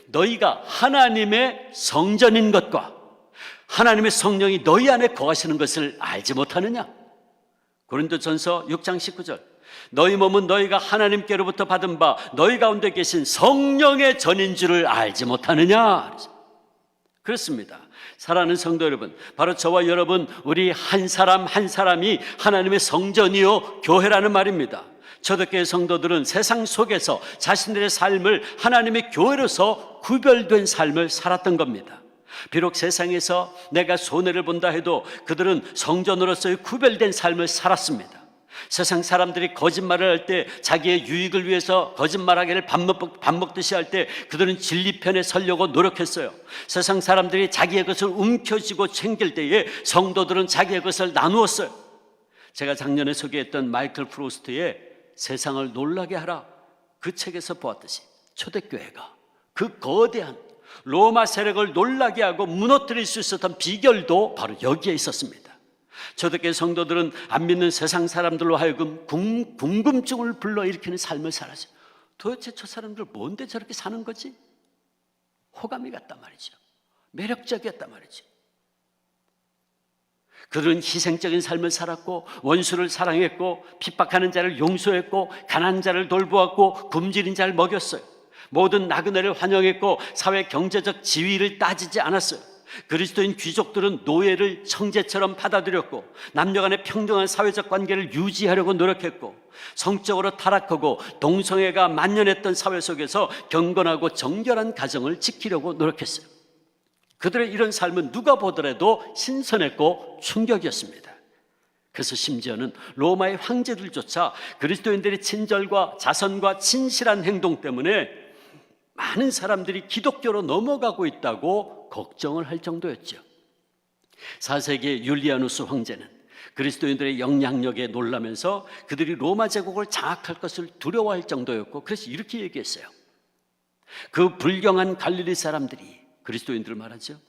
너희가 하나님의 성전인 것과 하나님의 성령이 너희 안에 거하시는 것을 알지 못하느냐. 고린도전서 6장 19절 너희 몸은 너희가 하나님께로부터 받은 바 너희 가운데 계신 성령의 전인 줄을 알지 못하느냐. 그렇습니다. 사랑하는 성도 여러분, 바로 저와 여러분 우리 한 사람 한 사람이 하나님의 성전이요 교회라는 말입니다. 초대교회 성도들은 세상 속에서 자신들의 삶을 하나님의 교회로서 구별된 삶을 살았던 겁니다. 비록 세상에서 내가 손해를 본다 해도 그들은 성전으로서의 구별된 삶을 살았습니다. 세상 사람들이 거짓말을 할 때 자기의 유익을 위해서 거짓말하기를 밥 먹듯이 할 때 그들은 진리 편에 서려고 노력했어요. 세상 사람들이 자기의 것을 움켜쥐고 챙길 때에 성도들은 자기의 것을 나누었어요. 제가 작년에 소개했던 마이클 프로스트의 세상을 놀라게 하라 그 책에서 보았듯이 초대교회가 그 거대한 로마 세력을 놀라게 하고 무너뜨릴 수 있었던 비결도 바로 여기에 있었습니다. 초대교회 성도들은 안 믿는 세상 사람들로 하여금 궁금증을 불러일으키는 삶을 살았어요. 도대체 저 사람들 뭔데 저렇게 사는 거지? 호감이 갔단 말이죠. 매력적이었단 말이죠. 그들은 희생적인 삶을 살았고 원수를 사랑했고 핍박하는 자를 용서했고 가난한 자를 돌보았고 굶주린 자를 먹였어요. 모든 나그네를 환영했고 사회 경제적 지위를 따지지 않았어요. 그리스도인 귀족들은 노예를 형제처럼 받아들였고 남녀 간의 평등한 사회적 관계를 유지하려고 노력했고 성적으로 타락하고 동성애가 만연했던 사회 속에서 경건하고 정결한 가정을 지키려고 노력했어요. 그들의 이런 삶은 누가 보더라도 신선했고 충격이었습니다. 그래서 심지어는 로마의 황제들조차 그리스도인들의 친절과 자선과 진실한 행동 때문에 많은 사람들이 기독교로 넘어가고 있다고 걱정을 할 정도였죠. 4세기의 율리아누스 황제는 그리스도인들의 영향력에 놀라면서 그들이 로마 제국을 장악할 것을 두려워할 정도였고 그래서 이렇게 얘기했어요. 그 불경한 갈릴리 사람들이 그리스도인들을 말하죠.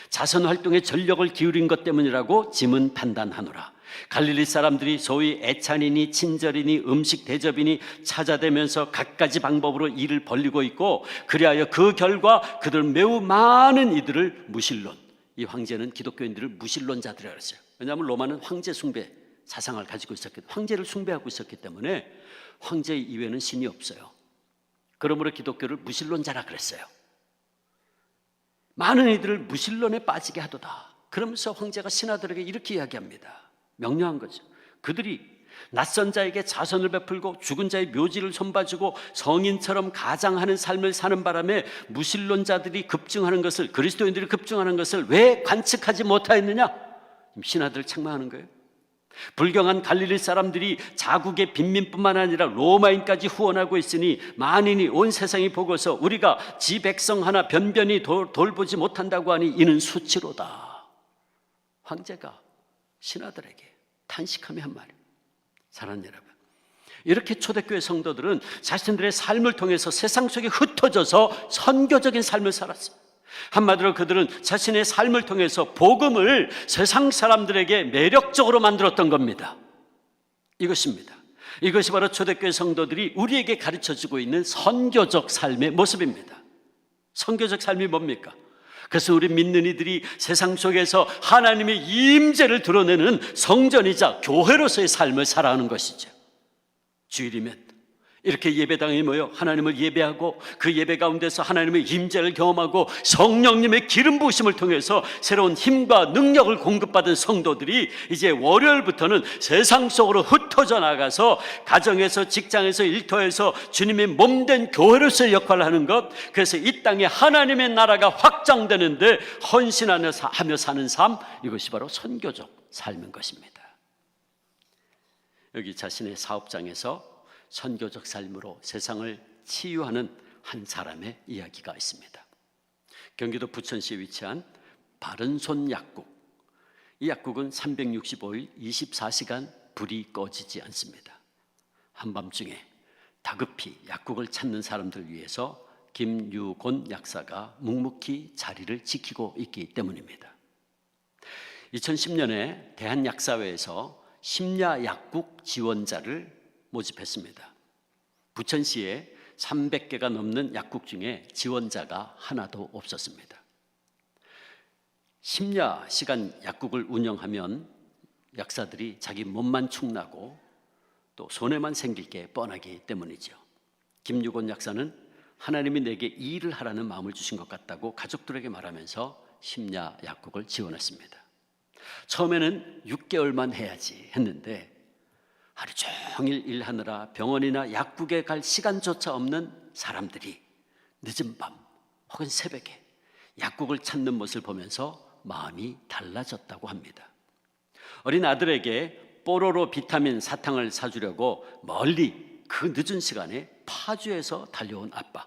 자선 활동에 전력을 기울인 것 때문이라고 짐은 판단하노라. 갈릴리 사람들이 소위 애찬이니 친절이니 음식 대접이니 찾아대면서 갖가지 방법으로 일을 벌리고 있고 그리하여 그 결과 그들 매우 많은 이들을 무신론, 이 황제는 기독교인들을 무신론자들이라고 했어요. 왜냐하면 로마는 황제 숭배 사상을 가지고 있었기 때문에 황제를 숭배하고 있었기 때문에 황제 이외에는 신이 없어요. 그러므로 기독교를 무신론자라 그랬어요. 많은 이들을 무신론에 빠지게 하도다. 그러면서 황제가 신하들에게 이렇게 이야기합니다. 명령한 거죠. 그들이 낯선 자에게 자선을 베풀고 죽은 자의 묘지를 손봐주고 성인처럼 가장하는 삶을 사는 바람에 무신론자들이 급증하는 것을, 그리스도인들이 급증하는 것을 왜 관측하지 못하였느냐? 신하들을 책망하는 거예요. 불경한 갈릴리 사람들이 자국의 빈민뿐만 아니라 로마인까지 후원하고 있으니 만인이 온 세상이 보고서 우리가 지 백성 하나 변변히 돌보지 못한다고 하니 이는 수치로다. 황제가 신하들에게 탄식하며 한 말이에요. 사랑하는 여러분, 이렇게 초대교회 성도들은 자신들의 삶을 통해서 세상 속에 흩어져서 선교적인 삶을 살았어요. 한마디로 그들은 자신의 삶을 통해서 복음을 세상 사람들에게 매력적으로 만들었던 겁니다. 이것입니다. 이것이 바로 초대교회 성도들이 우리에게 가르쳐주고 있는 선교적 삶의 모습입니다. 선교적 삶이 뭡니까? 그래서 우리 믿는 이들이 세상 속에서 하나님의 임재를 드러내는 성전이자 교회로서의 삶을 살아가는 것이죠. 주일이면 이렇게 예배당에 모여 하나님을 예배하고 그 예배 가운데서 하나님의 임재를 경험하고 성령님의 기름 부으심을 통해서 새로운 힘과 능력을 공급받은 성도들이 이제 월요일부터는 세상 속으로 흩어져 나가서 가정에서 직장에서 일터에서 주님의 몸된 교회로서의 역할을 하는 것, 그래서 이 땅에 하나님의 나라가 확장되는데 헌신하며 사는 삶, 이것이 바로 선교적 삶인 것입니다. 여기 자신의 사업장에서 선교적 삶으로 세상을 치유하는 한 사람의 이야기가 있습니다. 경기도 부천시에 위치한 바른손 약국. 이 약국은 365일 24시간 불이 꺼지지 않습니다. 한밤중에 다급히 약국을 찾는 사람들을 위해서 김유곤 약사가 묵묵히 자리를 지키고 있기 때문입니다. 2010년에 대한약사회에서 심야 약국 지원자를 모집했습니다. 부천시에 300개가 넘는 약국 중에 지원자가 하나도 없었습니다. 심야 시간 약국을 운영하면 약사들이 자기 몸만 축나고 또 손해만 생길 게 뻔하기 때문이죠. 김유곤 약사는 하나님이 내게 이 일을 하라는 마음을 주신 것 같다고 가족들에게 말하면서 심야 약국을 지원했습니다. 처음에는 6개월만 해야지 했는데 하루 종일 일하느라 병원이나 약국에 갈 시간조차 없는 사람들이 늦은 밤 혹은 새벽에 약국을 찾는 모습을 보면서 마음이 달라졌다고 합니다. 어린 아들에게 뽀로로 비타민 사탕을 사주려고 멀리 그 늦은 시간에 파주에서 달려온 아빠,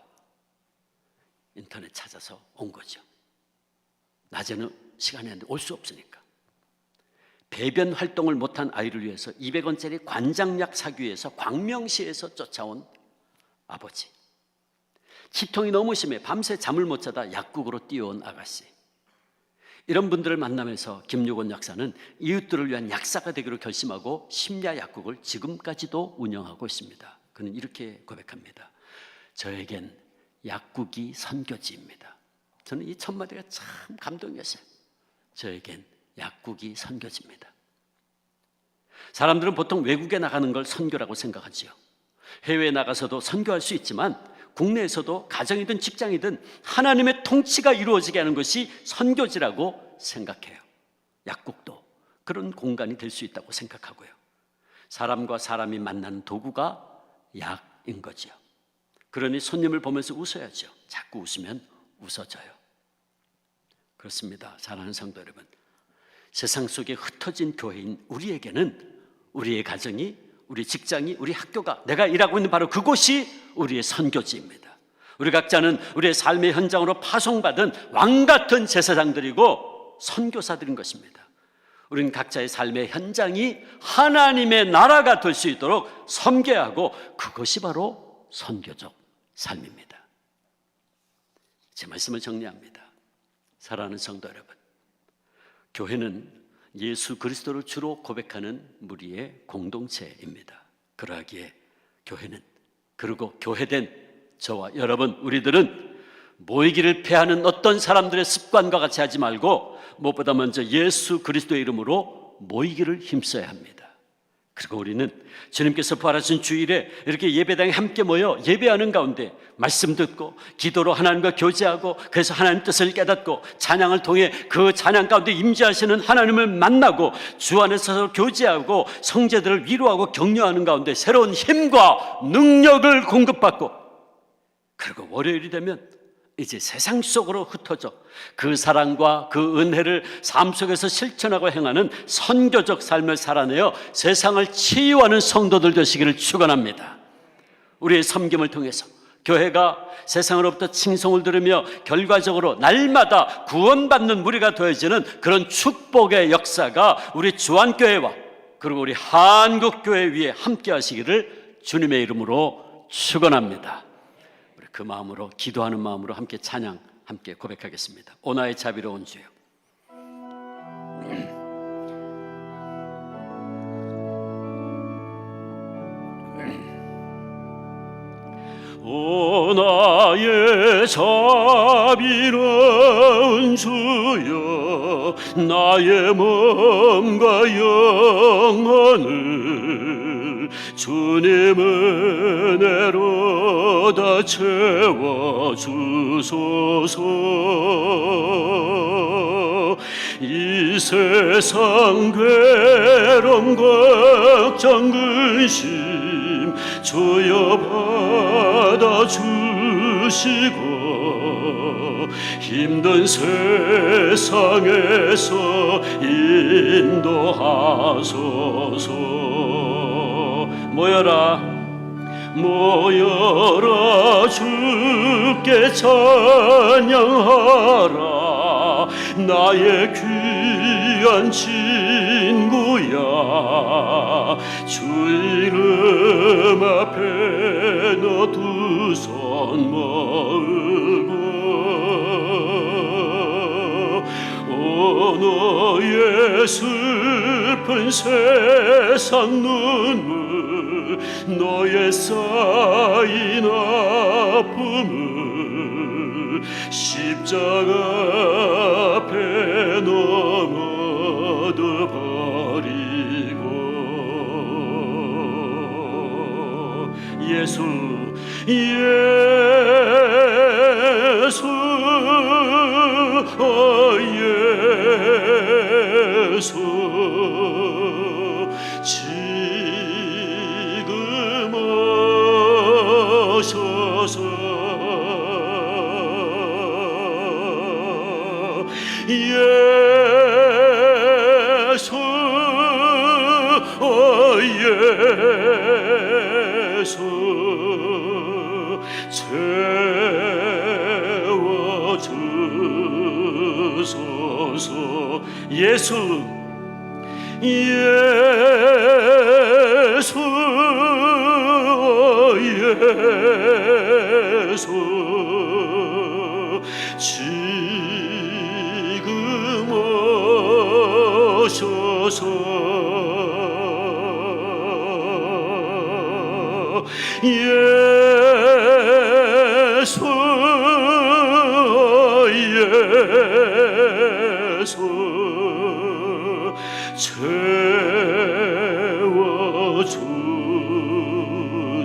인터넷 찾아서 온 거죠. 낮에는 시간이 안 돼 올 수 없으니까. 배변 활동을 못한 아이를 위해서 200원짜리 관장약 사기 위해서 광명시에서 쫓아온 아버지, 치통이 너무 심해 밤새 잠을 못 자다 약국으로 뛰어온 아가씨, 이런 분들을 만나면서 김유곤 약사는 이웃들을 위한 약사가 되기로 결심하고 심야 약국을 지금까지도 운영하고 있습니다. 그는 이렇게 고백합니다. 저에겐 약국이 선교지입니다. 저는 이 첫 마디가 참 감동이었어요. 저에겐 약국이 선교지입니다. 사람들은 보통 외국에 나가는 걸 선교라고 생각하지요. 해외에 나가서도 선교할 수 있지만 국내에서도 가정이든 직장이든 하나님의 통치가 이루어지게 하는 것이 선교지라고 생각해요. 약국도 그런 공간이 될 수 있다고 생각하고요. 사람과 사람이 만나는 도구가 약인 거죠. 그러니 손님을 보면서 웃어야죠. 자꾸 웃으면 웃어져요. 그렇습니다. 사랑하는 성도 여러분, 세상 속에 흩어진 교회인 우리에게는 우리의 가정이, 우리 직장이, 우리 학교가, 내가 일하고 있는 바로 그곳이 우리의 선교지입니다. 우리 각자는 우리의 삶의 현장으로 파송받은 왕같은 제사장들이고 선교사들인 것입니다. 우리는 각자의 삶의 현장이 하나님의 나라가 될 수 있도록 섬겨야 하고, 그것이 바로 선교적 삶입니다. 제 말씀을 정리합니다. 사랑하는 성도 여러분, 교회는 예수 그리스도를 주로 고백하는 무리의 공동체입니다. 그러하기에 교회는, 그리고 교회된 저와 여러분, 우리들은 모이기를 패하는 어떤 사람들의 습관과 같이 하지 말고 무엇보다 먼저 예수 그리스도의 이름으로 모이기를 힘써야 합니다. 그리고 우리는 주님께서 부활하신 주일에 이렇게 예배당에 함께 모여 예배하는 가운데 말씀 듣고 기도로 하나님과 교제하고, 그래서 하나님 뜻을 깨닫고 찬양을 통해 그 찬양 가운데 임재하시는 하나님을 만나고 주 안에서 교제하고 성제들을 위로하고 격려하는 가운데 새로운 힘과 능력을 공급받고, 그리고 월요일이 되면 이제 세상 속으로 흩어져 그 사랑과 그 은혜를 삶 속에서 실천하고 행하는 선교적 삶을 살아내어 세상을 치유하는 성도들 되시기를 축원합니다. 우리의 섬김을 통해서 교회가 세상으로부터 칭송을 들으며 결과적으로 날마다 구원받는 무리가 되어지는 그런 축복의 역사가 우리 주안교회와 그리고 우리 한국교회 위에 함께 하시기를 주님의 이름으로 축원합니다. 그 마음으로, 기도하는 마음으로 함께 찬양, 함께 고백하겠습니다. 오 나의 자비로운 주여. 오 나의 자비로운 주여, 나의 몸과 영혼을 주님 은혜로 다 채워주소서. 이 세상 괴로움 걱정 근심 주여 받아주시고, 힘든 세상에서 인도하소서. 모여라 모여라 주께 찬양하라. 나의 귀한 친구야, 주 이름 앞에 너 두 손 모으고, 오 너의 슬픈 세상 눈물, 너의 쌓인 아픔을 십자가 앞에 넘어져 버리고, 예수 예수 예수 지금 오셔서 예수 예수 채워주소서. 예수 예수 예수 지금 오셔서 예수 예수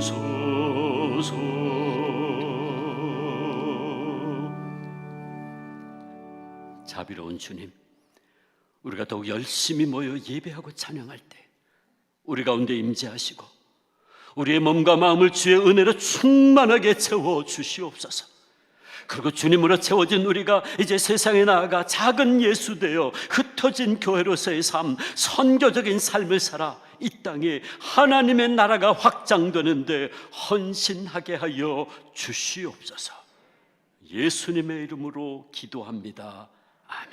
채워주소서. 자비로운 주님, 우리가 더욱 열심히 모여 예배하고 찬양할 때 우리 가운데 임재하시고 우리의 몸과 마음을 주의 은혜로 충만하게 채워 주시옵소서. 그리고 주님으로 채워진 우리가 이제 세상에 나아가 작은 예수 되어 흩어진 교회로서의 삶, 선교적인 삶을 살아 이 땅에 하나님의 나라가 확장되는데 헌신하게 하여 주시옵소서. 예수님의 이름으로 기도합니다. 아멘.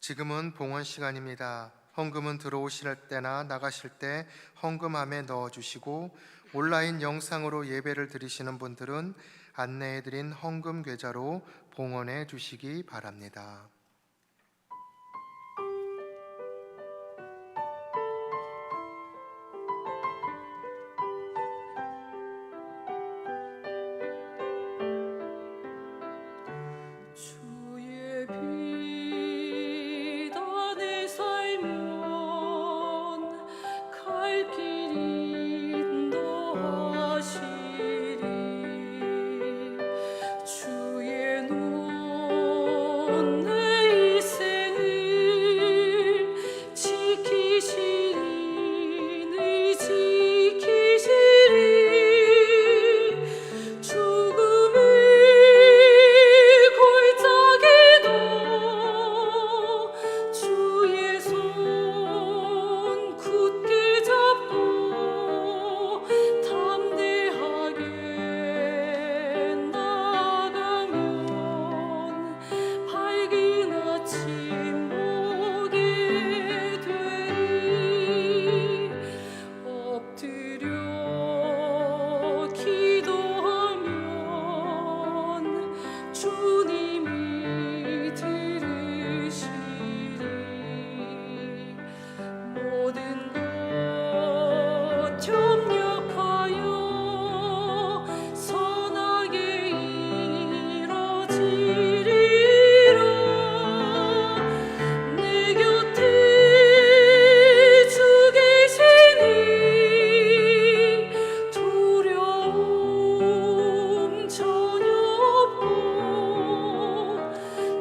지금은 봉헌 시간입니다. 헌금은 들어오실 때나 나가실 때 헌금함에 넣어주시고, 온라인 영상으로 예배를 드리시는 분들은 안내해드린 헌금 계좌로 봉헌해 주시기 바랍니다. 주의 빛 안에 살면 갈 길 인도하시리. 주의 눈 내 인생을 지키시리. 늘 지키시리. 죽음의 골짜기도 주의 손 굳게 잡고 담대하게 나가면 밝은 아침 보게 되리. 엎드려 기도하면 주님이 들으시리. 모든 것 협력하여 선하게 이뤄지리라. 내 곁에 주 계시니 두려움 전혀 없고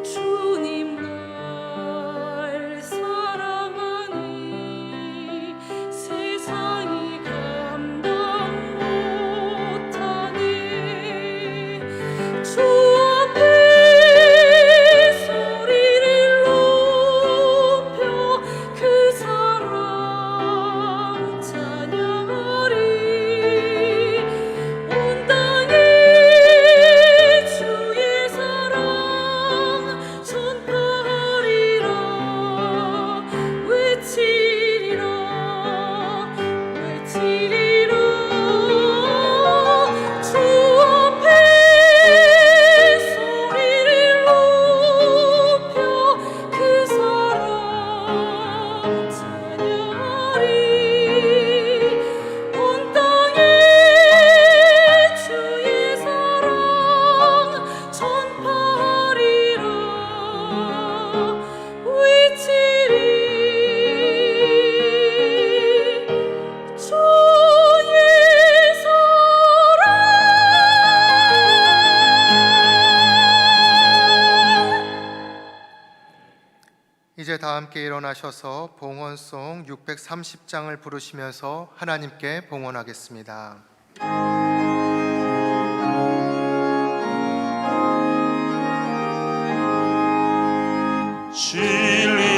주님 날 사랑하니 세상이 감당 못하네. 주 앞에 소리를 높여 그 사랑 찬양하리. 온 땅에 주의 사랑 전파하리라. 외치리라. 외치리라. 주 앞에 소리를 높여 그 사랑 찬양하리. 온 땅에 주의 사랑 전파하리라. 외치리. 주의 사랑. 이제 다 함께 일어나셔서 봉헌송 630장을 부르시면서 하나님께 봉헌하겠습니다. 진리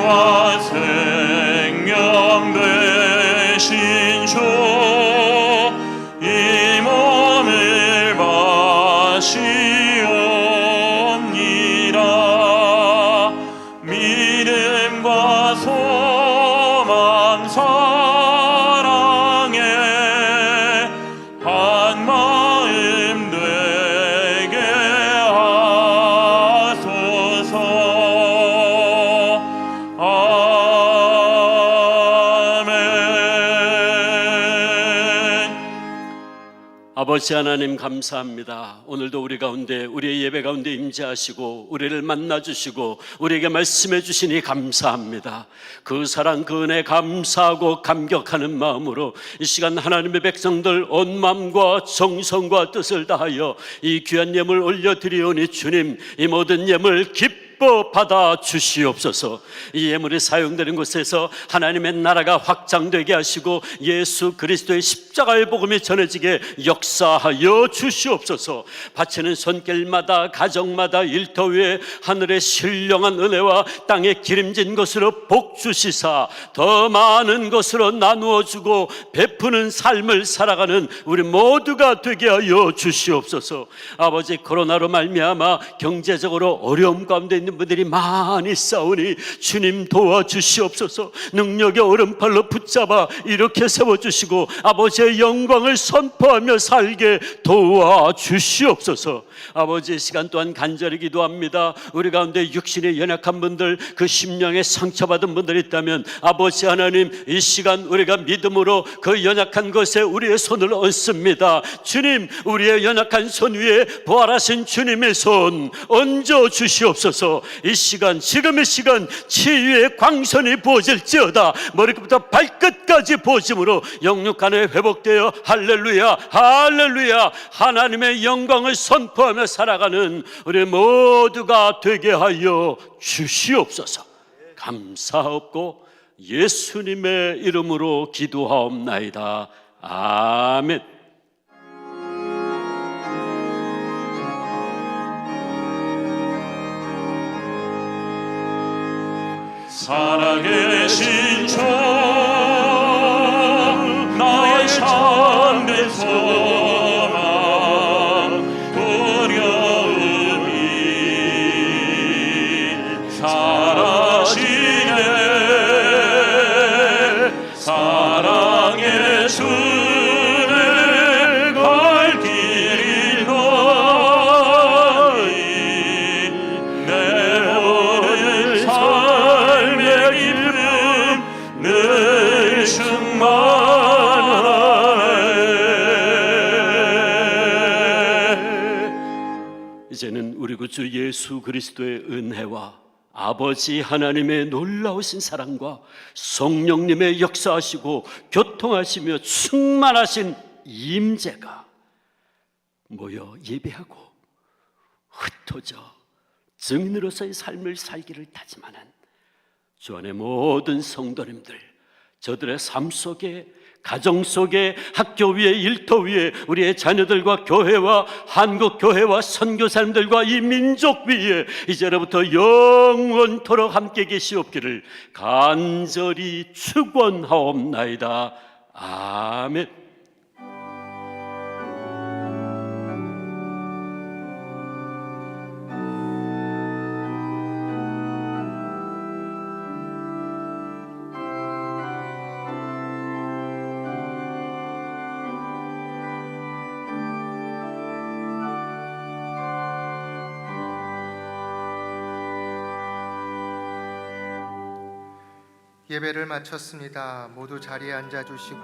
피와 생명 되신 주 이 몸을 마시옵니다. 믿음과 소망 사랑에 한 마음 되게 하소서. 아버지 하나님 감사합니다. 오늘도 우리 가운데, 우리의 예배 가운데 임재하시고 우리를 만나주시고 우리에게 말씀해 주시니 감사합니다. 그 사랑, 그 은혜 감사하고 감격하는 마음으로 이 시간 하나님의 백성들 온 마음과 정성과 뜻을 다하여 이 귀한 예물 올려드리오니 주님, 이 모든 예물 기뻐 받아 주시옵소서. 이 예물이 사용되는 곳에서 하나님의 나라가 확장되게 하시고 예수 그리스도의 십자가의 복음이 전해지게 역사하여 주시옵소서. 바치는 손길마다, 가정마다, 일터 위에 하늘의 신령한 은혜와 땅에 기름진 것으로 복 주시사 더 많은 것으로 나누어 주고 베푸는 삶을 살아가는 우리 모두가 되게 하여 주시옵소서. 아버지, 코로나로 말미암아 경제적으로 어려움 가운데 있는 분들이 많이 싸우니 주님 도와주시옵소서. 능력의 오른팔로 붙잡아 이렇게 세워주시고 아버지의 영광을 선포하며 살게 도와주시옵소서. 아버지, 이 시간 또한 간절히 기도합니다. 우리 가운데 육신에 연약한 분들, 그 심령에 상처받은 분들이 있다면 아버지 하나님, 이 시간 우리가 믿음으로 그 연약한 것에 우리의 손을 얹습니다. 주님, 우리의 연약한 손 위에 부활하신 주님의 손 얹어 주시옵소서. 이 시간, 지금의 시간 치유의 광선이 부어질지어다. 머리끝부터 발끝까지 부어짐으로 영육 간에 회복되어 할렐루야 할렐루야 하나님의 영광을 선포하며 살아가는 우리 모두가 되게 하여 주시옵소서. 감사하옵고 예수님의 이름으로 기도하옵나이다. 아멘. 살아계신 주 나의 참된 소망 두려움이 사라지네. 사랑의 주를 갈 길이 너희 내 오늘 삶의 기쁨 늘 충만하네. 이제는 우리 구주 예수 그리스도의 은혜와 아버지 하나님의 놀라우신 사랑과 성령님의 역사하시고 교통하시며 충만하신 임재가 모여 예배하고 흩어져 증인으로서의 삶을 살기를 다짐하는 주 안의 모든 성도님들, 저들의 삶 속에, 가정 속에, 학교 위에, 일터 위에, 우리의 자녀들과 교회와 한국교회와 선교사님들과 이 민족 위에 이제로부터 영원토록 함께 계시옵기를 간절히 축원하옵나이다. 아멘. 예배를 마쳤습니다. 모두 자리에 앉아 주시고